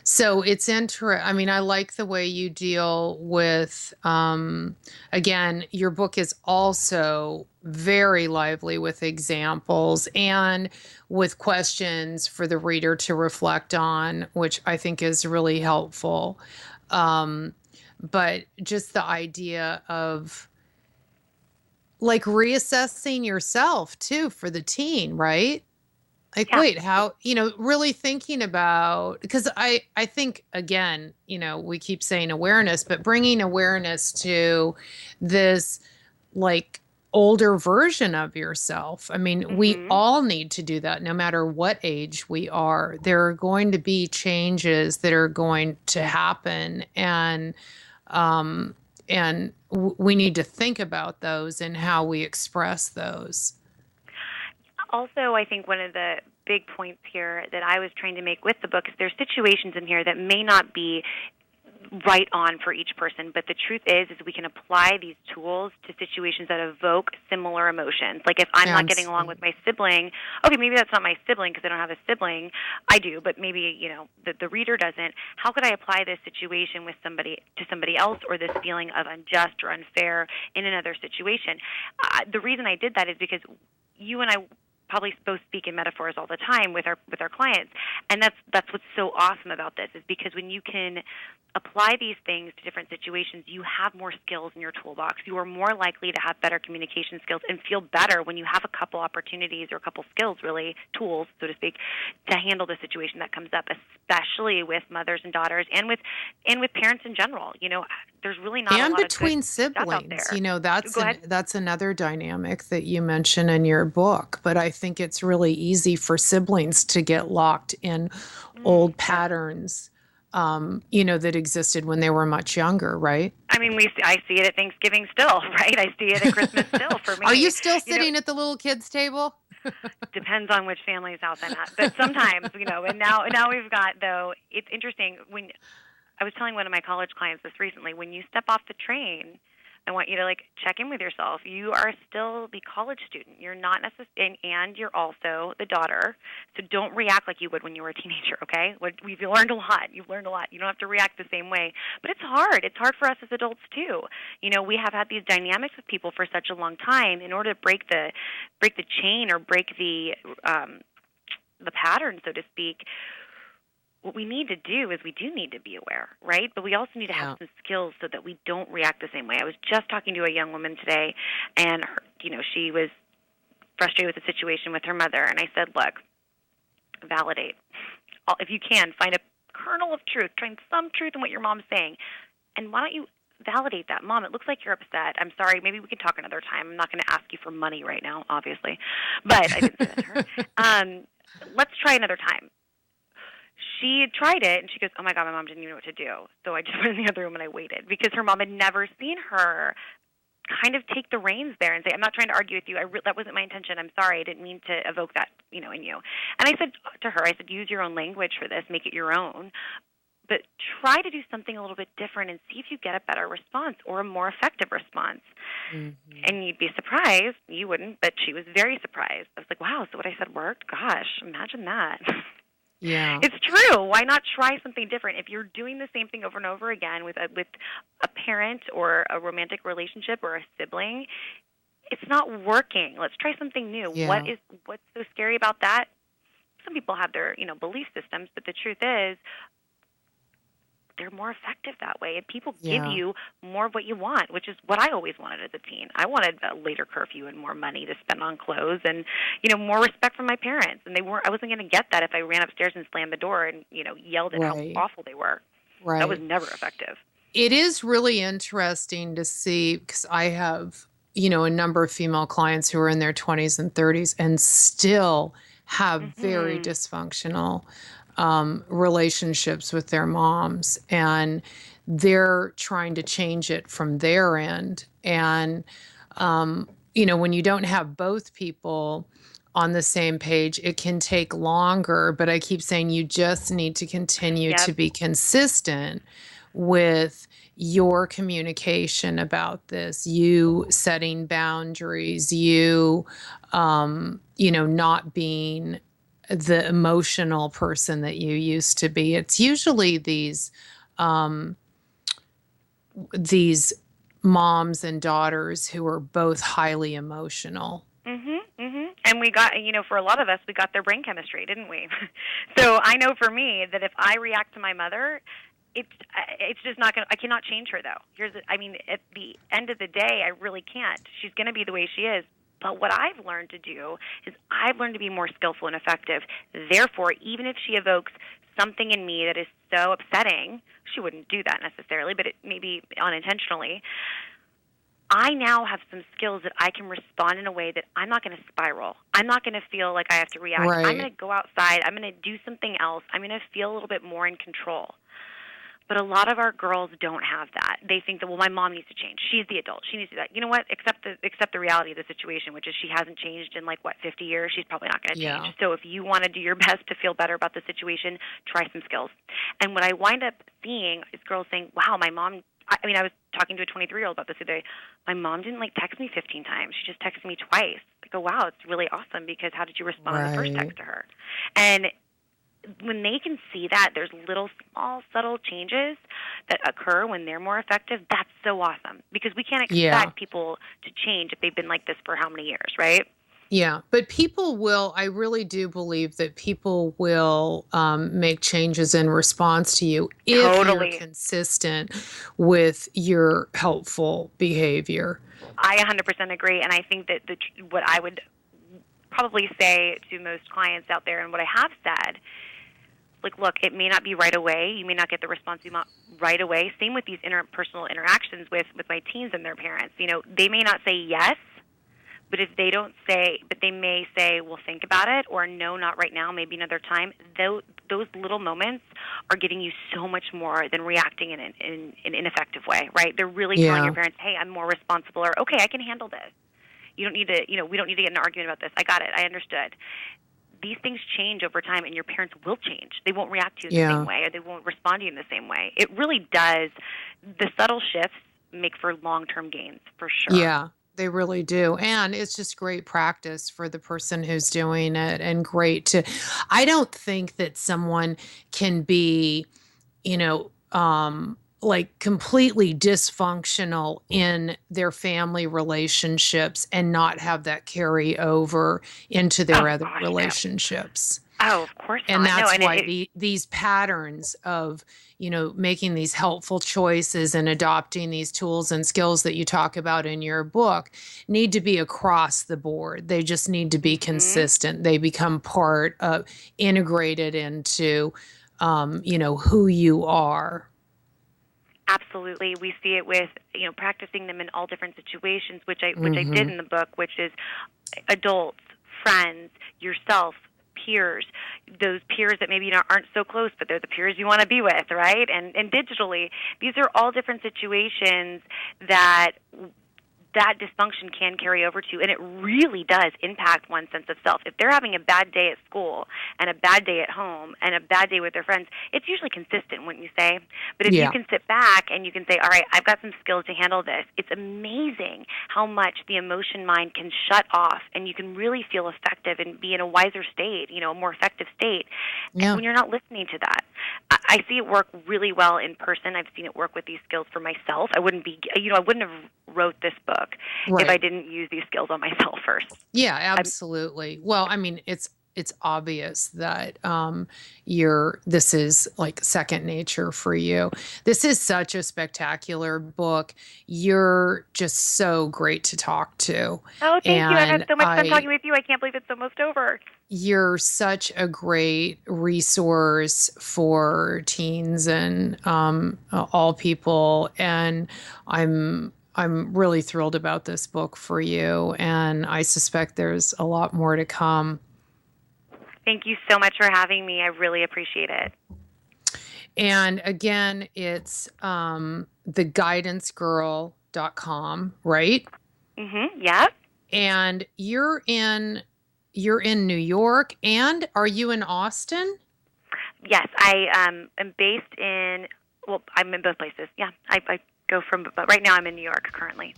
So it's interesting. I mean, I like the way you deal with, again, your book is also very lively with examples and with questions for the reader to reflect on, which I think is really helpful. But just the idea of like reassessing yourself too for the teen, right? Like, wait, how, really thinking about, because I think, again, we keep saying awareness, but bringing awareness to this, like, older version of yourself. I mean, we all need to do that no matter what age we are. There are going to be changes that are going to happen, and we need to think about those and how we express those. Also, I think one of the big points here that I was trying to make with the book is there's situations in here that may not be right on for each person, but the truth is we can apply these tools to situations that evoke similar emotions. Like if I'm not getting along with my sibling, okay, maybe that's not my sibling because I don't have a sibling. I do, but maybe, the reader doesn't. How could I apply this situation with somebody else, or this feeling of unjust or unfair in another situation? The reason I did that is because you and I probably both speak in metaphors all the time with our clients, and that's what's so awesome about this, is because when you can apply these things to different situations, you have more skills in your toolbox. You are more likely to have better communication skills and feel better when you have a couple opportunities or a couple skills, really tools, so to speak, to handle the situation that comes up, especially with mothers and daughters and with parents in general. there's really not a and lot between of good stuff out siblings, there. that's another dynamic that you mention in your book. But I think it's really easy for siblings to get locked in old patterns, that existed when they were much younger, right? I mean, I see it at Thanksgiving still, right? I see it at Christmas still for me. Are you still sitting at the little kids' table? Depends on which family's house I'm at. But sometimes, and now we've got, though, it's interesting. When I was telling one of my college clients this recently, when you step off the train, I want you to check in with yourself. You are still the college student. You're not necessarily, and you're also the daughter. So don't react like you would when you were a teenager, okay? We've learned a lot. You've learned a lot. You don't have to react the same way. But it's hard. It's hard for us as adults too. We have had these dynamics with people for such a long time. In order to break the chain or break the pattern, so to speak, what we need to do is we do need to be aware, right? But we also need to have some skills so that we don't react the same way. I was just talking to a young woman today, and she was frustrated with the situation with her mother. And I said, look, validate. If you can, find a kernel of truth, find some truth in what your mom's saying. And why don't you validate that? Mom, it looks like you're upset. I'm sorry. Maybe we can talk another time. I'm not going to ask you for money right now, obviously. But I didn't say that to her. Let's try another time. She tried it, and she goes, oh, my God, my mom didn't even know what to do. So I just went in the other room and I waited because her mom had never seen her kind of take the reins there and say, I'm not trying to argue with you. That wasn't my intention. I'm sorry. I didn't mean to evoke that, in you. And I said to her, use your own language for this. Make it your own. But try to do something a little bit different and see if you get a better response or a more effective response. Mm-hmm. And you'd be surprised. You wouldn't, but she was very surprised. I was like, wow, so what I said worked? Gosh, imagine that. Yeah, it's true. Why not try something different? If you're doing the same thing over and over again with a parent or a romantic relationship or a sibling, it's not working. Let's try something new. Yeah. What's so scary about that? Some people have their belief systems, but the truth is they're more effective that way, and people give you more of what you want, which is what I always wanted as a teen. I wanted a later curfew and more money to spend on clothes and, more respect from my parents. And I wasn't going to get that if I ran upstairs and slammed the door and, yelled at how awful they were. Right. That was never effective. It is really interesting to see, because I have, a number of female clients who are in their 20s and 30s and still have very dysfunctional relationships with their moms, and they're trying to change it from their end. And, when you don't have both people on the same page, it can take longer, but I keep saying you just need to continue to be consistent with your communication about this, you setting boundaries, you, not being the emotional person that you used to be. It's usually these moms and daughters who are both highly emotional. And we got, for a lot of us, we got their brain chemistry, didn't we? So I know for me that if I react to my mother, it's just not going to, I cannot change her though. At the end of the day, I really can't. She's going to be the way she is. But what I've learned to do is I've learned to be more skillful and effective. Therefore, even if she evokes something in me that is so upsetting, she wouldn't do that necessarily, but it may be unintentionally, I now have some skills that I can respond in a way that I'm not going to spiral. I'm not going to feel like I have to react. Right. I'm going to go outside. I'm going to do something else. I'm going to feel a little bit more in control. But a lot of our girls don't have that. They think that, well, my mom needs to change. She's the adult. She needs to do that. You know what? Accept the reality of the situation, which is she hasn't changed in 50 years. She's probably not going to change. So if you want to do your best to feel better about the situation, try some skills. And what I wind up seeing is girls saying, wow, my mom, I was talking to a 23-year-old about this today. My mom didn't text me 15 times. She just texted me twice. I go, wow, it's really awesome because how did you respond on the first text to her? And when they can see that there's little, small, subtle changes that occur when they're more effective, that's so awesome because we can't expect people to change if they've been like this for how many years, right? Yeah, but people will, I really do believe that people will make changes in response to you if you're consistent with your helpful behavior. I 100% agree, and I think that what I would probably say to most clients out there and what I have said, Like, look, it may not be right away. You may not get the response you want right away. Same with these interpersonal interactions with my teens and their parents. They may not say yes, but if they don't say, but they may say, well, think about it, or no, not right now, maybe another time. Those little moments are getting you so much more than reacting in an ineffective way, right? They're really telling your parents, hey, I'm more responsible, or okay, I can handle this. You don't need to, we don't need to get in an argument about this. I got it. I understood. These things change over time, and your parents will change. They won't react to you in the same way, or they won't respond to you in the same way. It really does. The subtle shifts make for long-term gains, for sure. Yeah. They really do. And it's just great practice for the person who's doing it, and I don't think that someone can be, like completely dysfunctional in their family relationships and not have that carry over into their other relationships. Oh, of course not. And that's why these patterns of, making these helpful choices and adopting these tools and skills that you talk about in your book need to be across the board. They just need to be consistent. They become part of, integrated into, who you are. Absolutely. We see it with, practicing them in all different situations, which I did in the book, which is adults, friends, yourself, peers, those peers that maybe aren't so close, but they're the peers you want to be with, right? And digitally, these are all different situations that dysfunction can carry over to, and it really does impact one's sense of self. If they're having a bad day at school and a bad day at home and a bad day with their friends, it's usually consistent, wouldn't you say? But if you can sit back and you can say, all right, I've got some skills to handle this, it's amazing how much the emotion mind can shut off, and you can really feel effective and be in a wiser state, a more effective state when you're not listening to that. I see it work really well in person. I've seen it work with these skills for myself. I wouldn't have wrote this book if I didn't use these skills on myself first. Yeah, absolutely. Well, I mean, it's obvious that this is like second nature for you. This is such a spectacular book. You're just so great to talk to. Oh, thank you. I've had so much fun talking with you. I can't believe it's almost over. You're such a great resource for teens and all people, and I'm really thrilled about this book for you, and I suspect there's a lot more to come. Thank you so much for having me. I really appreciate it. And again, it's theguidancegirl.com, right? Mm-hmm. Yeah. And you're in New York, and are you in Austin? Yes, I am based in. Well, I'm in both places. Yeah, I go from. But right now, I'm in New York currently.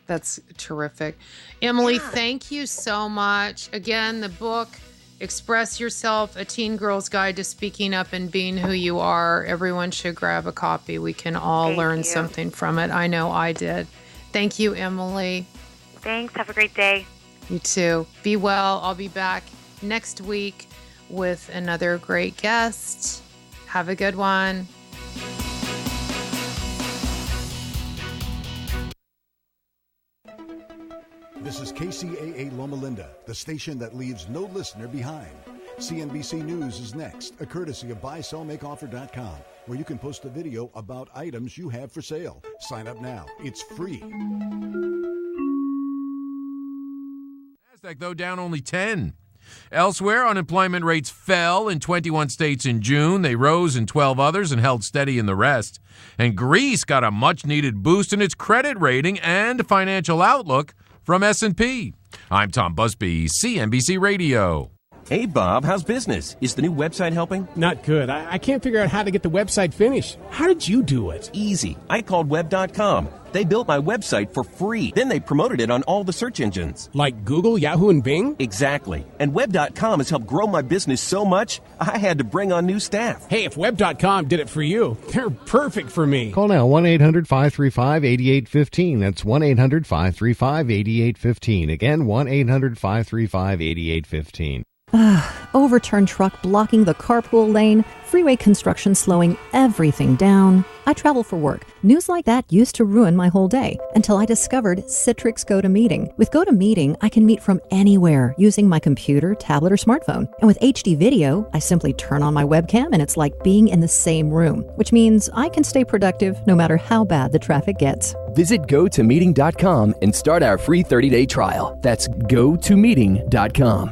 That's terrific, Emily. Thank you so much. Again, the book, Express Yourself, A Teen Girl's Guide to Speaking Up and Being Who You Are. Everyone should grab a copy. We can all learn something from it. I know I did. Thank you, Emily. Thanks. Have a great day. You too. Be well. I'll be back next week with another great guest. Have a good one. This is KCAA Loma Linda, the station that leaves no listener behind. CNBC News is next, a courtesy of buysellmakeoffer.com, where you can post a video about items you have for sale. Sign up now. It's free. NASDAQ, though, down only 10. Elsewhere, unemployment rates fell in 21 states in June. They rose in 12 others and held steady in the rest. And Greece got a much-needed boost in its credit rating and financial outlook from S&P. I'm Tom Busby, CNBC Radio. Hey, Bob, how's business? Is the new website helping? Not good. I can't figure out how to get the website finished. How did you do it? Easy. I called Web.com. They built my website for free. Then they promoted it on all the search engines. Like Google, Yahoo, and Bing? Exactly. And Web.com has helped grow my business so much, I had to bring on new staff. Hey, if Web.com did it for you, they're perfect for me. Call now, 1-800-535-8815. That's 1-800-535-8815. Again, 1-800-535-8815. Overturned truck blocking the carpool lane, freeway construction slowing everything down. I travel for work. News like that used to ruin my whole day until I discovered Citrix GoToMeeting. With GoToMeeting, I can meet from anywhere using my computer, tablet, or smartphone. And with HD video, I simply turn on my webcam and it's like being in the same room, which means I can stay productive no matter how bad the traffic gets. Visit GoToMeeting.com and start our free 30-day trial. That's GoToMeeting.com.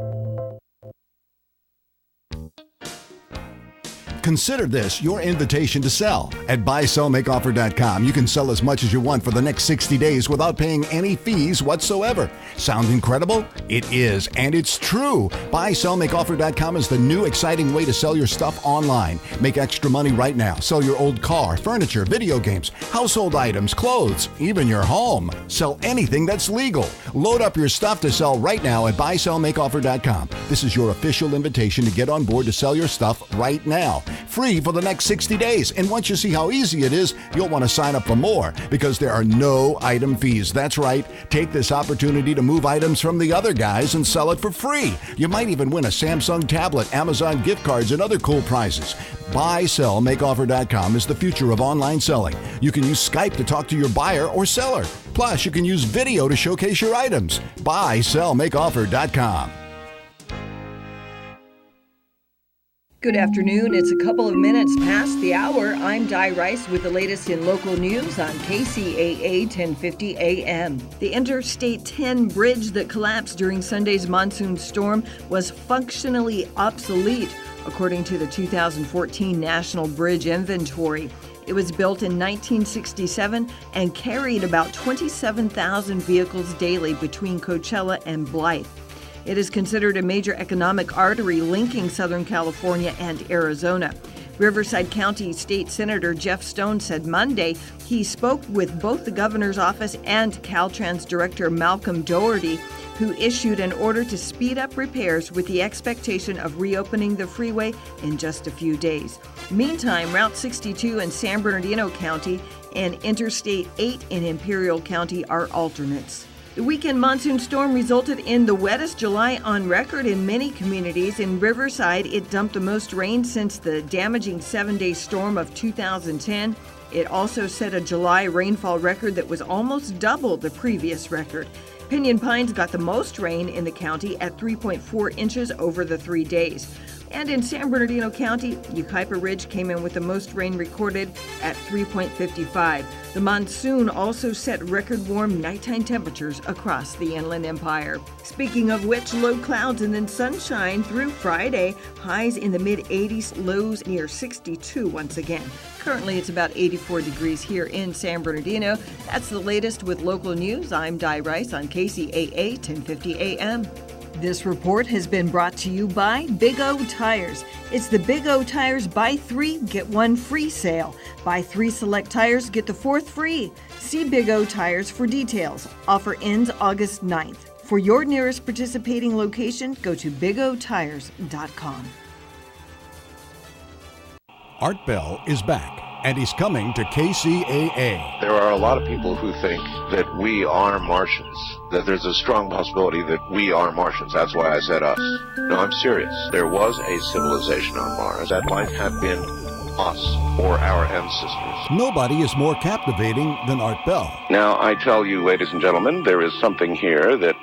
Consider this your invitation to sell. At buysellmakeoffer.com, you can sell as much as you want for the next 60 days without paying any fees whatsoever. Sound incredible? It is, and it's true. Buysellmakeoffer.com is the new exciting way to sell your stuff online. Make extra money right now. Sell your old car, furniture, video games, household items, clothes, even your home. Sell anything that's legal. Load up your stuff to sell right now at buysellmakeoffer.com. This is your official invitation to get on board to sell your stuff right now. Free for the next 60 days. And once you see how easy it is, you'll want to sign up for more because there are no item fees. That's right. Take this opportunity to move items from the other guys and sell it for free. You might even win a Samsung tablet, Amazon gift cards, and other cool prizes. BuySellMakeOffer.com is the future of online selling. You can use Skype to talk to your buyer or seller. Plus, you can use video to showcase your items. BuySellMakeOffer.com. Good afternoon. It's a couple of minutes past the hour. I'm Di Rice with the latest in local news on KCAA 1050 AM. The Interstate 10 bridge that collapsed during Sunday's monsoon storm was functionally obsolete, according to the 2014 National Bridge Inventory. It was built in 1967 and carried about 27,000 vehicles daily between Coachella and Blythe. It is considered a major economic artery linking Southern California and Arizona. Riverside County State Senator Jeff Stone said Monday he spoke with both the governor's office and Caltrans Director Malcolm Doherty, who issued an order to speed up repairs with the expectation of reopening the freeway in just a few days. Meantime, Route 62 in San Bernardino County and Interstate 8 in Imperial County are alternates. The weekend monsoon storm resulted in the wettest July on record in many communities. In Riverside, it dumped the most rain since the damaging 7-day storm of 2010. It also set a July rainfall record that was almost double the previous record. Pinyon Pines got the most rain in the county at 3.4 inches over the 3 days. And in San Bernardino County, Yucaipa Ridge came in with the most rain recorded at 3.55. The monsoon also set record warm nighttime temperatures across the Inland Empire. Speaking of which, low clouds and then sunshine through Friday. Highs in the mid-80s, lows near 62 once again. Currently, it's about 84 degrees here in San Bernardino. That's the latest with local news. I'm Di Rice on KCAA 1050 AM. This report has been brought to you by Big O Tires. It's the Big O Tires Buy 3, Get 1 Free sale. Buy 3 select tires, get the 4th free. See Big O Tires for details. Offer ends August 9th. For your nearest participating location, go to bigotires.com. Art Bell is back, and he's coming to KCAA. There are a lot of people who think that we are Martians, that there's a strong possibility that we are Martians. That's why I said us. No, I'm serious. There was a civilization on Mars. That life had been us or our ancestors. Nobody is more captivating than Art Bell. Now, I tell you, ladies and gentlemen, there is something here that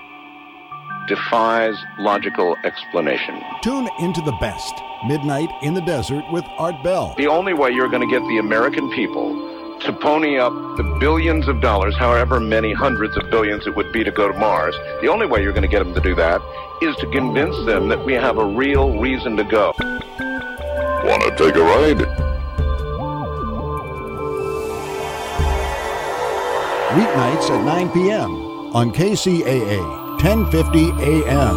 defies logical explanation. Tune into the best, Midnight in the Desert with Art Bell. The only way you're going to get the American people to pony up the billions of dollars, however many hundreds of billions it would be to go to Mars, the only way you're going to get them to do that is to convince them that we have a real reason to go. Want to take a ride? Weeknights at 9 p.m. on KCAA 1050 AM.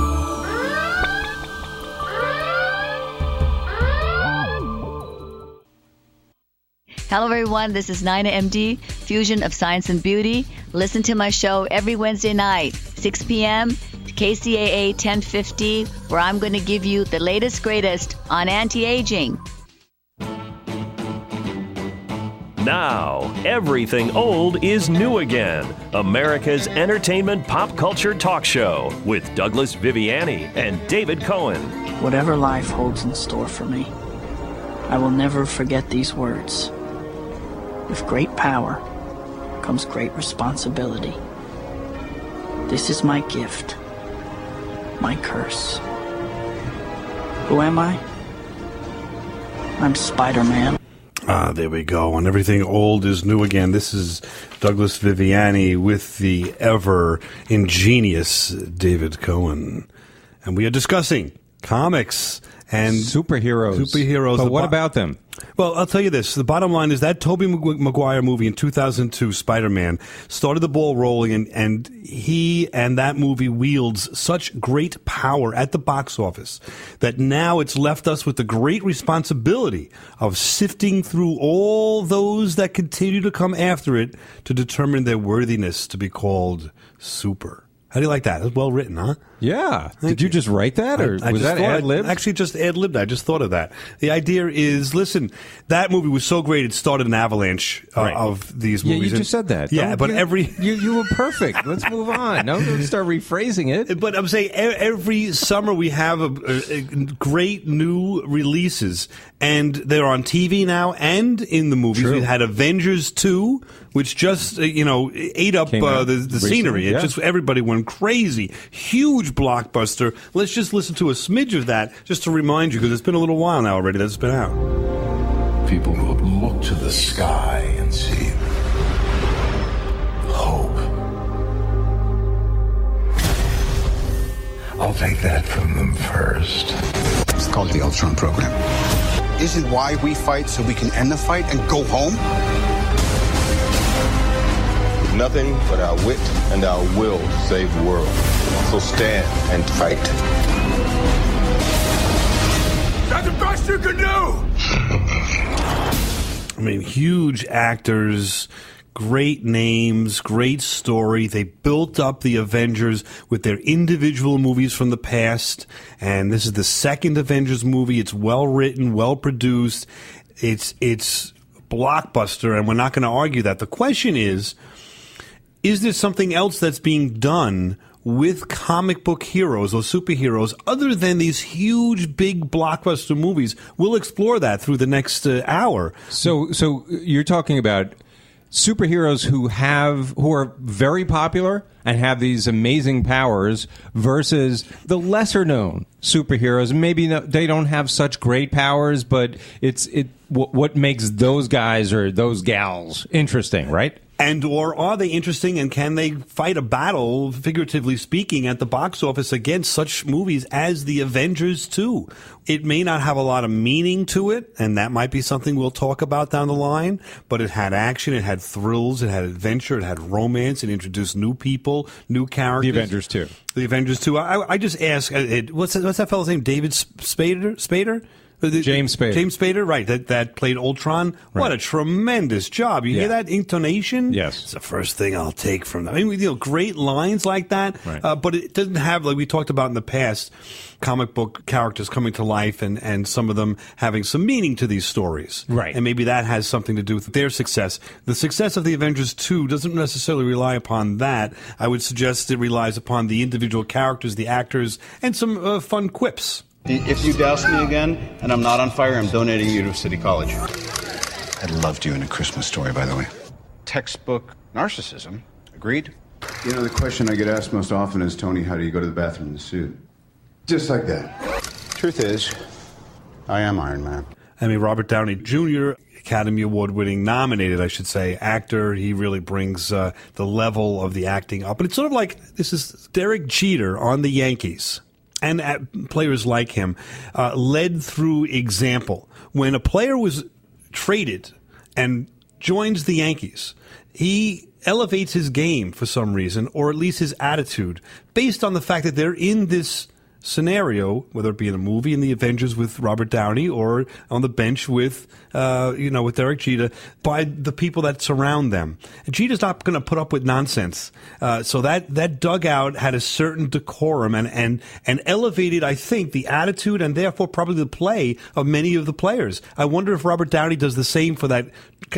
Hello everyone, this is Nina MD, Fusion of Science and Beauty. Listen to my show every Wednesday night, 6 p.m. to KCAA 1050, where I'm going to give you the latest greatest on anti-aging. Now, everything old is new again. America's entertainment pop culture talk show with Douglas Viviani and David Cohen. Whatever life holds in store for me, I will never forget these words. With great power comes great responsibility. This is my gift, my curse. Who am I? I'm Spider-Man. There we go. And everything old is new again. This is Douglas Viviani with the ever ingenious David Cohen. And we are discussing comics and superheroes. But what about them? Well, I'll tell you this. The bottom line is that Tobey Maguire movie in 2002, Spider-Man, started the ball rolling, and he and that movie wields such great power at the box office that now it's left us with the great responsibility of sifting through all those that continue to come after it to determine their worthiness to be called super. How do you like that? It's well written, huh? Yeah. Did you just write that, or was that ad-libbed? Actually, just ad-libbed. I just thought of that. The idea is, listen, that movie was so great it started an avalanche of these movies. Yeah, you just said that. Yeah, but you were perfect. Let's move on. No, don't start rephrasing it. But I'm saying every summer we have a great new releases, and they're on TV now and in the movies. True. We had Avengers 2, which just ate up the scenery. It just everybody went crazy. Huge blockbuster. Let's just listen to a smidge of that just to remind you, because it's been a little while now already that it's been out. People will look to the sky and see hope. I'll take that from them first. It's called the Ultron program. Isn't why we fight so we can end the fight and go home? With nothing but our wit and our will to save the world. So stand and fight. That's the best you can do! I mean, huge actors, great names, great story. They built up the Avengers with their individual movies from the past, and this is the second Avengers movie. It's well written, well produced. It's blockbuster, and we're not going to argue that. The question is there something else that's being done with comic book heroes or superheroes other than these huge, big blockbuster movies? We'll explore that through the next hour. So you're talking about superheroes who are very popular and have these amazing powers versus the lesser known superheroes. Maybe they don't have such great powers, but what makes those guys or those gals interesting, right? Or are they interesting, and can they fight a battle, figuratively speaking, at the box office against such movies as The Avengers 2? It may not have a lot of meaning to it, and that might be something we'll talk about down the line, but it had action, it had thrills, it had adventure, it had romance, it introduced new people, new characters. The Avengers 2. The Avengers 2. I just ask, what's that fellow's name? David Spader? James Spader. James Spader, right, that played Ultron. Right. What a tremendous job. You hear that intonation? Yes. It's the first thing I'll take from them. I mean, great lines like that, right. But it doesn't have, like we talked about in the past, comic book characters coming to life and some of them having some meaning to these stories. Right. And maybe that has something to do with their success. The success of the Avengers 2 doesn't necessarily rely upon that. I would suggest it relies upon the individual characters, the actors, and some fun quips. If you douse me again and I'm not on fire, I'm donating you to City College. I loved you in A Christmas Story, by the way. Textbook narcissism. Agreed? You know, the question I get asked most often is, Tony, how do you go to the bathroom in the suit? Just like that. Truth is, I am Iron Man. I mean, Robert Downey Jr., Academy Award-winning, nominated, I should say, actor. He really brings the level of the acting up. But it's sort of like, this is Derek Jeter on the Yankees. And players like him led through example. When a player was traded and joins the Yankees, he elevates his game for some reason, or at least his attitude, based on the fact that they're in this scenario, whether it be in a movie in the Avengers with Robert Downey or on the bench with, with Derek Jeter, by the people that surround them. And Jeter's not going to put up with nonsense. So that dugout had a certain decorum and elevated, I think, the attitude and therefore probably the play of many of the players. I wonder if Robert Downey does the same for that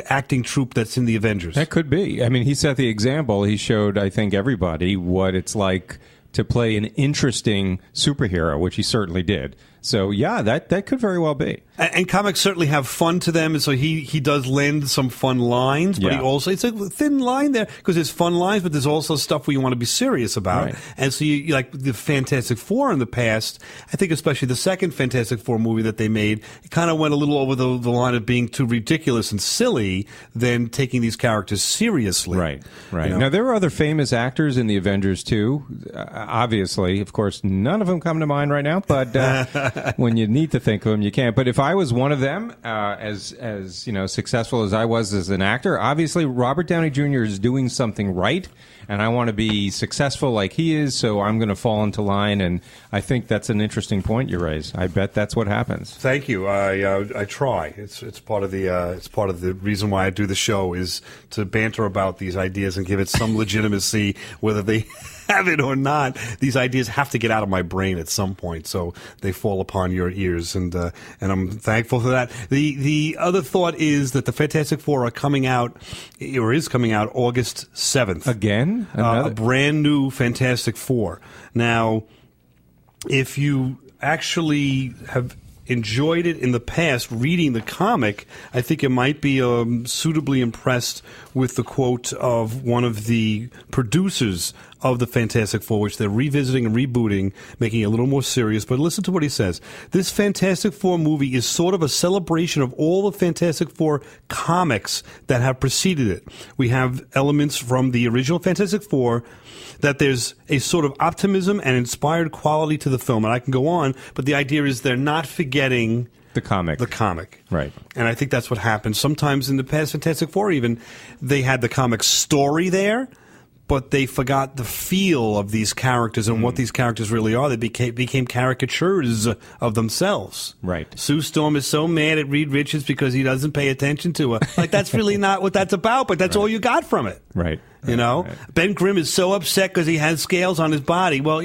acting troupe that's in the Avengers. That could be. I mean, he set the example. He showed, I think, everybody what it's like to play an interesting superhero, which he certainly did. So, yeah, that could very well be. And comics certainly have fun to them, and so he does lend some fun lines, but he also, it's a thin line there, because there's fun lines, but there's also stuff where you want to be serious about. Right. And so you like the Fantastic Four in the past, I think especially the second Fantastic Four movie that they made, it kind of went a little over the line of being too ridiculous and silly than taking these characters seriously. Right. Now, there were other famous actors in the Avengers, too. Obviously, of course, none of them come to mind right now, but when you need to think of them, you can't. But if I was one of them, as successful as I was as an actor, obviously Robert Downey Jr. is doing something right, and I want to be successful like he is, so I'm going to fall into line. And I think that's an interesting point you raise. I bet that's what happens. Thank you. I try. It's part of the reason why I do the show is to banter about these ideas and give it some legitimacy, whether they have it or not. These ideas have to get out of my brain at some point, so they fall upon your ears, and I'm thankful for that. The other thought is that the Fantastic Four are coming out August 7th. Again? A brand new Fantastic Four. Now, if you actually have enjoyed it in the past reading the comic, I think it might be suitably impressed with the quote of one of the producers of the Fantastic Four, which they're revisiting and rebooting, making it a little more serious. But listen to what he says. This Fantastic Four movie is sort of a celebration of all the Fantastic Four comics that have preceded it. We have elements from the original Fantastic Four, that there's a sort of optimism and inspired quality to the film. And I can go on, but the idea is they're not forgetting the comic. Right. And I think that's what happened. Sometimes in the past Fantastic Four even, they had the comic story there, but they forgot the feel of these characters and what these characters really are. They became caricatures of themselves. Right. Sue Storm is so mad at Reed Richards because he doesn't pay attention to her. Like, that's really not what that's about, but that's all you got from it. Right. Right. Ben Grimm is so upset because he has scales on his body. Well,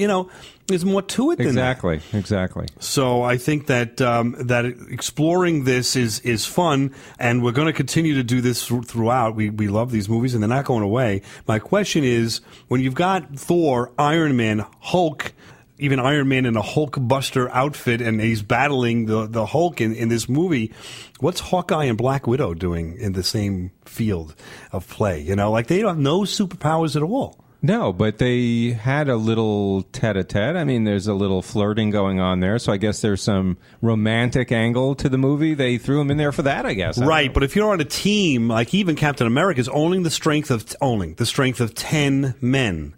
there's more to it than that. Exactly. So I think that that exploring this is fun, and we're going to continue to do this throughout. We love these movies, and they're not going away. My question is, when you've got Thor, Iron Man, Hulk, even Iron Man in a Hulk Buster outfit, and he's battling the Hulk in this movie, what's Hawkeye and Black Widow doing in the same field of play? Like, they have no superpowers at all. No, but they had a little tete-a-tete. I mean, there's a little flirting going on there, so I guess there's some romantic angle to the movie. They threw him in there for that, I guess. Right, but if you're on a team, like even Captain America is owning the strength of 10 men.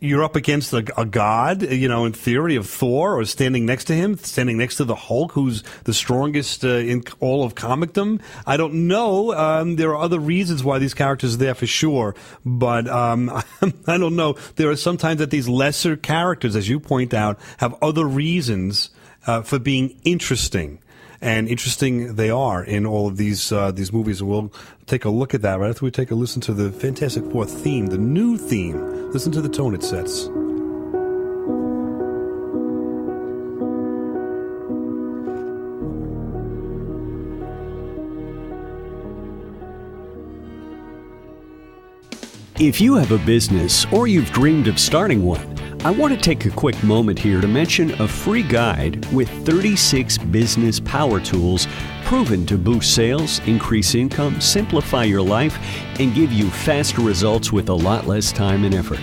You're up against a god, in theory, of Thor, or standing next to him, standing next to the Hulk, who's the strongest in all of comicdom. I don't know. There are other reasons why these characters are there for sure, but I don't know. There are sometimes that these lesser characters, as you point out, have other reasons for being interesting. And interesting they are in all of these movies. And we'll take a look at that right after we take a listen to the Fantastic Four theme, the new theme. Listen to the tone it sets. If you have a business or you've dreamed of starting one, I want to take a quick moment here to mention a free guide with 36 business power tools proven to boost sales, increase income, simplify your life, and give you faster results with a lot less time and effort.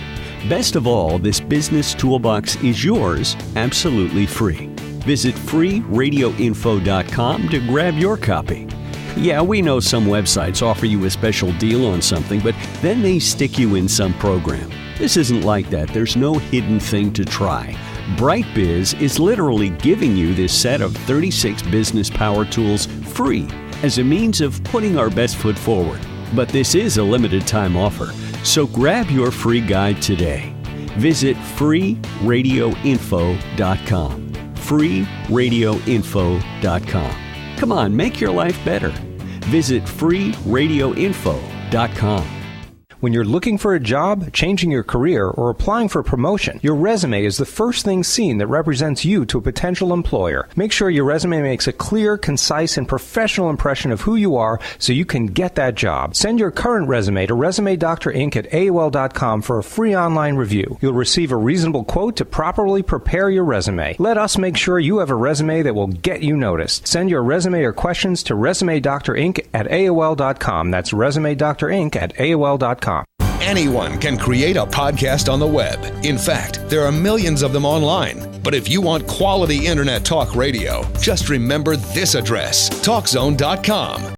Best of all, this business toolbox is yours absolutely free. Visit freeradioinfo.com to grab your copy. Yeah, we know some websites offer you a special deal on something, but then they stick you in some program. This isn't like that. There's no hidden thing to try. BrightBiz is literally giving you this set of 36 business power tools free as a means of putting our best foot forward. But this is a limited time offer, so grab your free guide today. Visit freeradioinfo.com. freeradioinfo.com. Come on, make your life better. Visit freeradioinfo.com. When you're looking for a job, changing your career, or applying for a promotion, your resume is the first thing seen that represents you to a potential employer. Make sure your resume makes a clear, concise, and professional impression of who you are so you can get that job. Send your current resume to ResumeDoctorInc@AOL.com for a free online review. You'll receive a reasonable quote to properly prepare your resume. Let us make sure you have a resume that will get you noticed. Send your resume or questions to ResumeDoctorInc@AOL.com. That's ResumeDoctorInc@AOL.com. Anyone can create a podcast on the web. In fact, there are millions of them online. But if you want quality internet talk radio, just remember this address, TalkZone.com.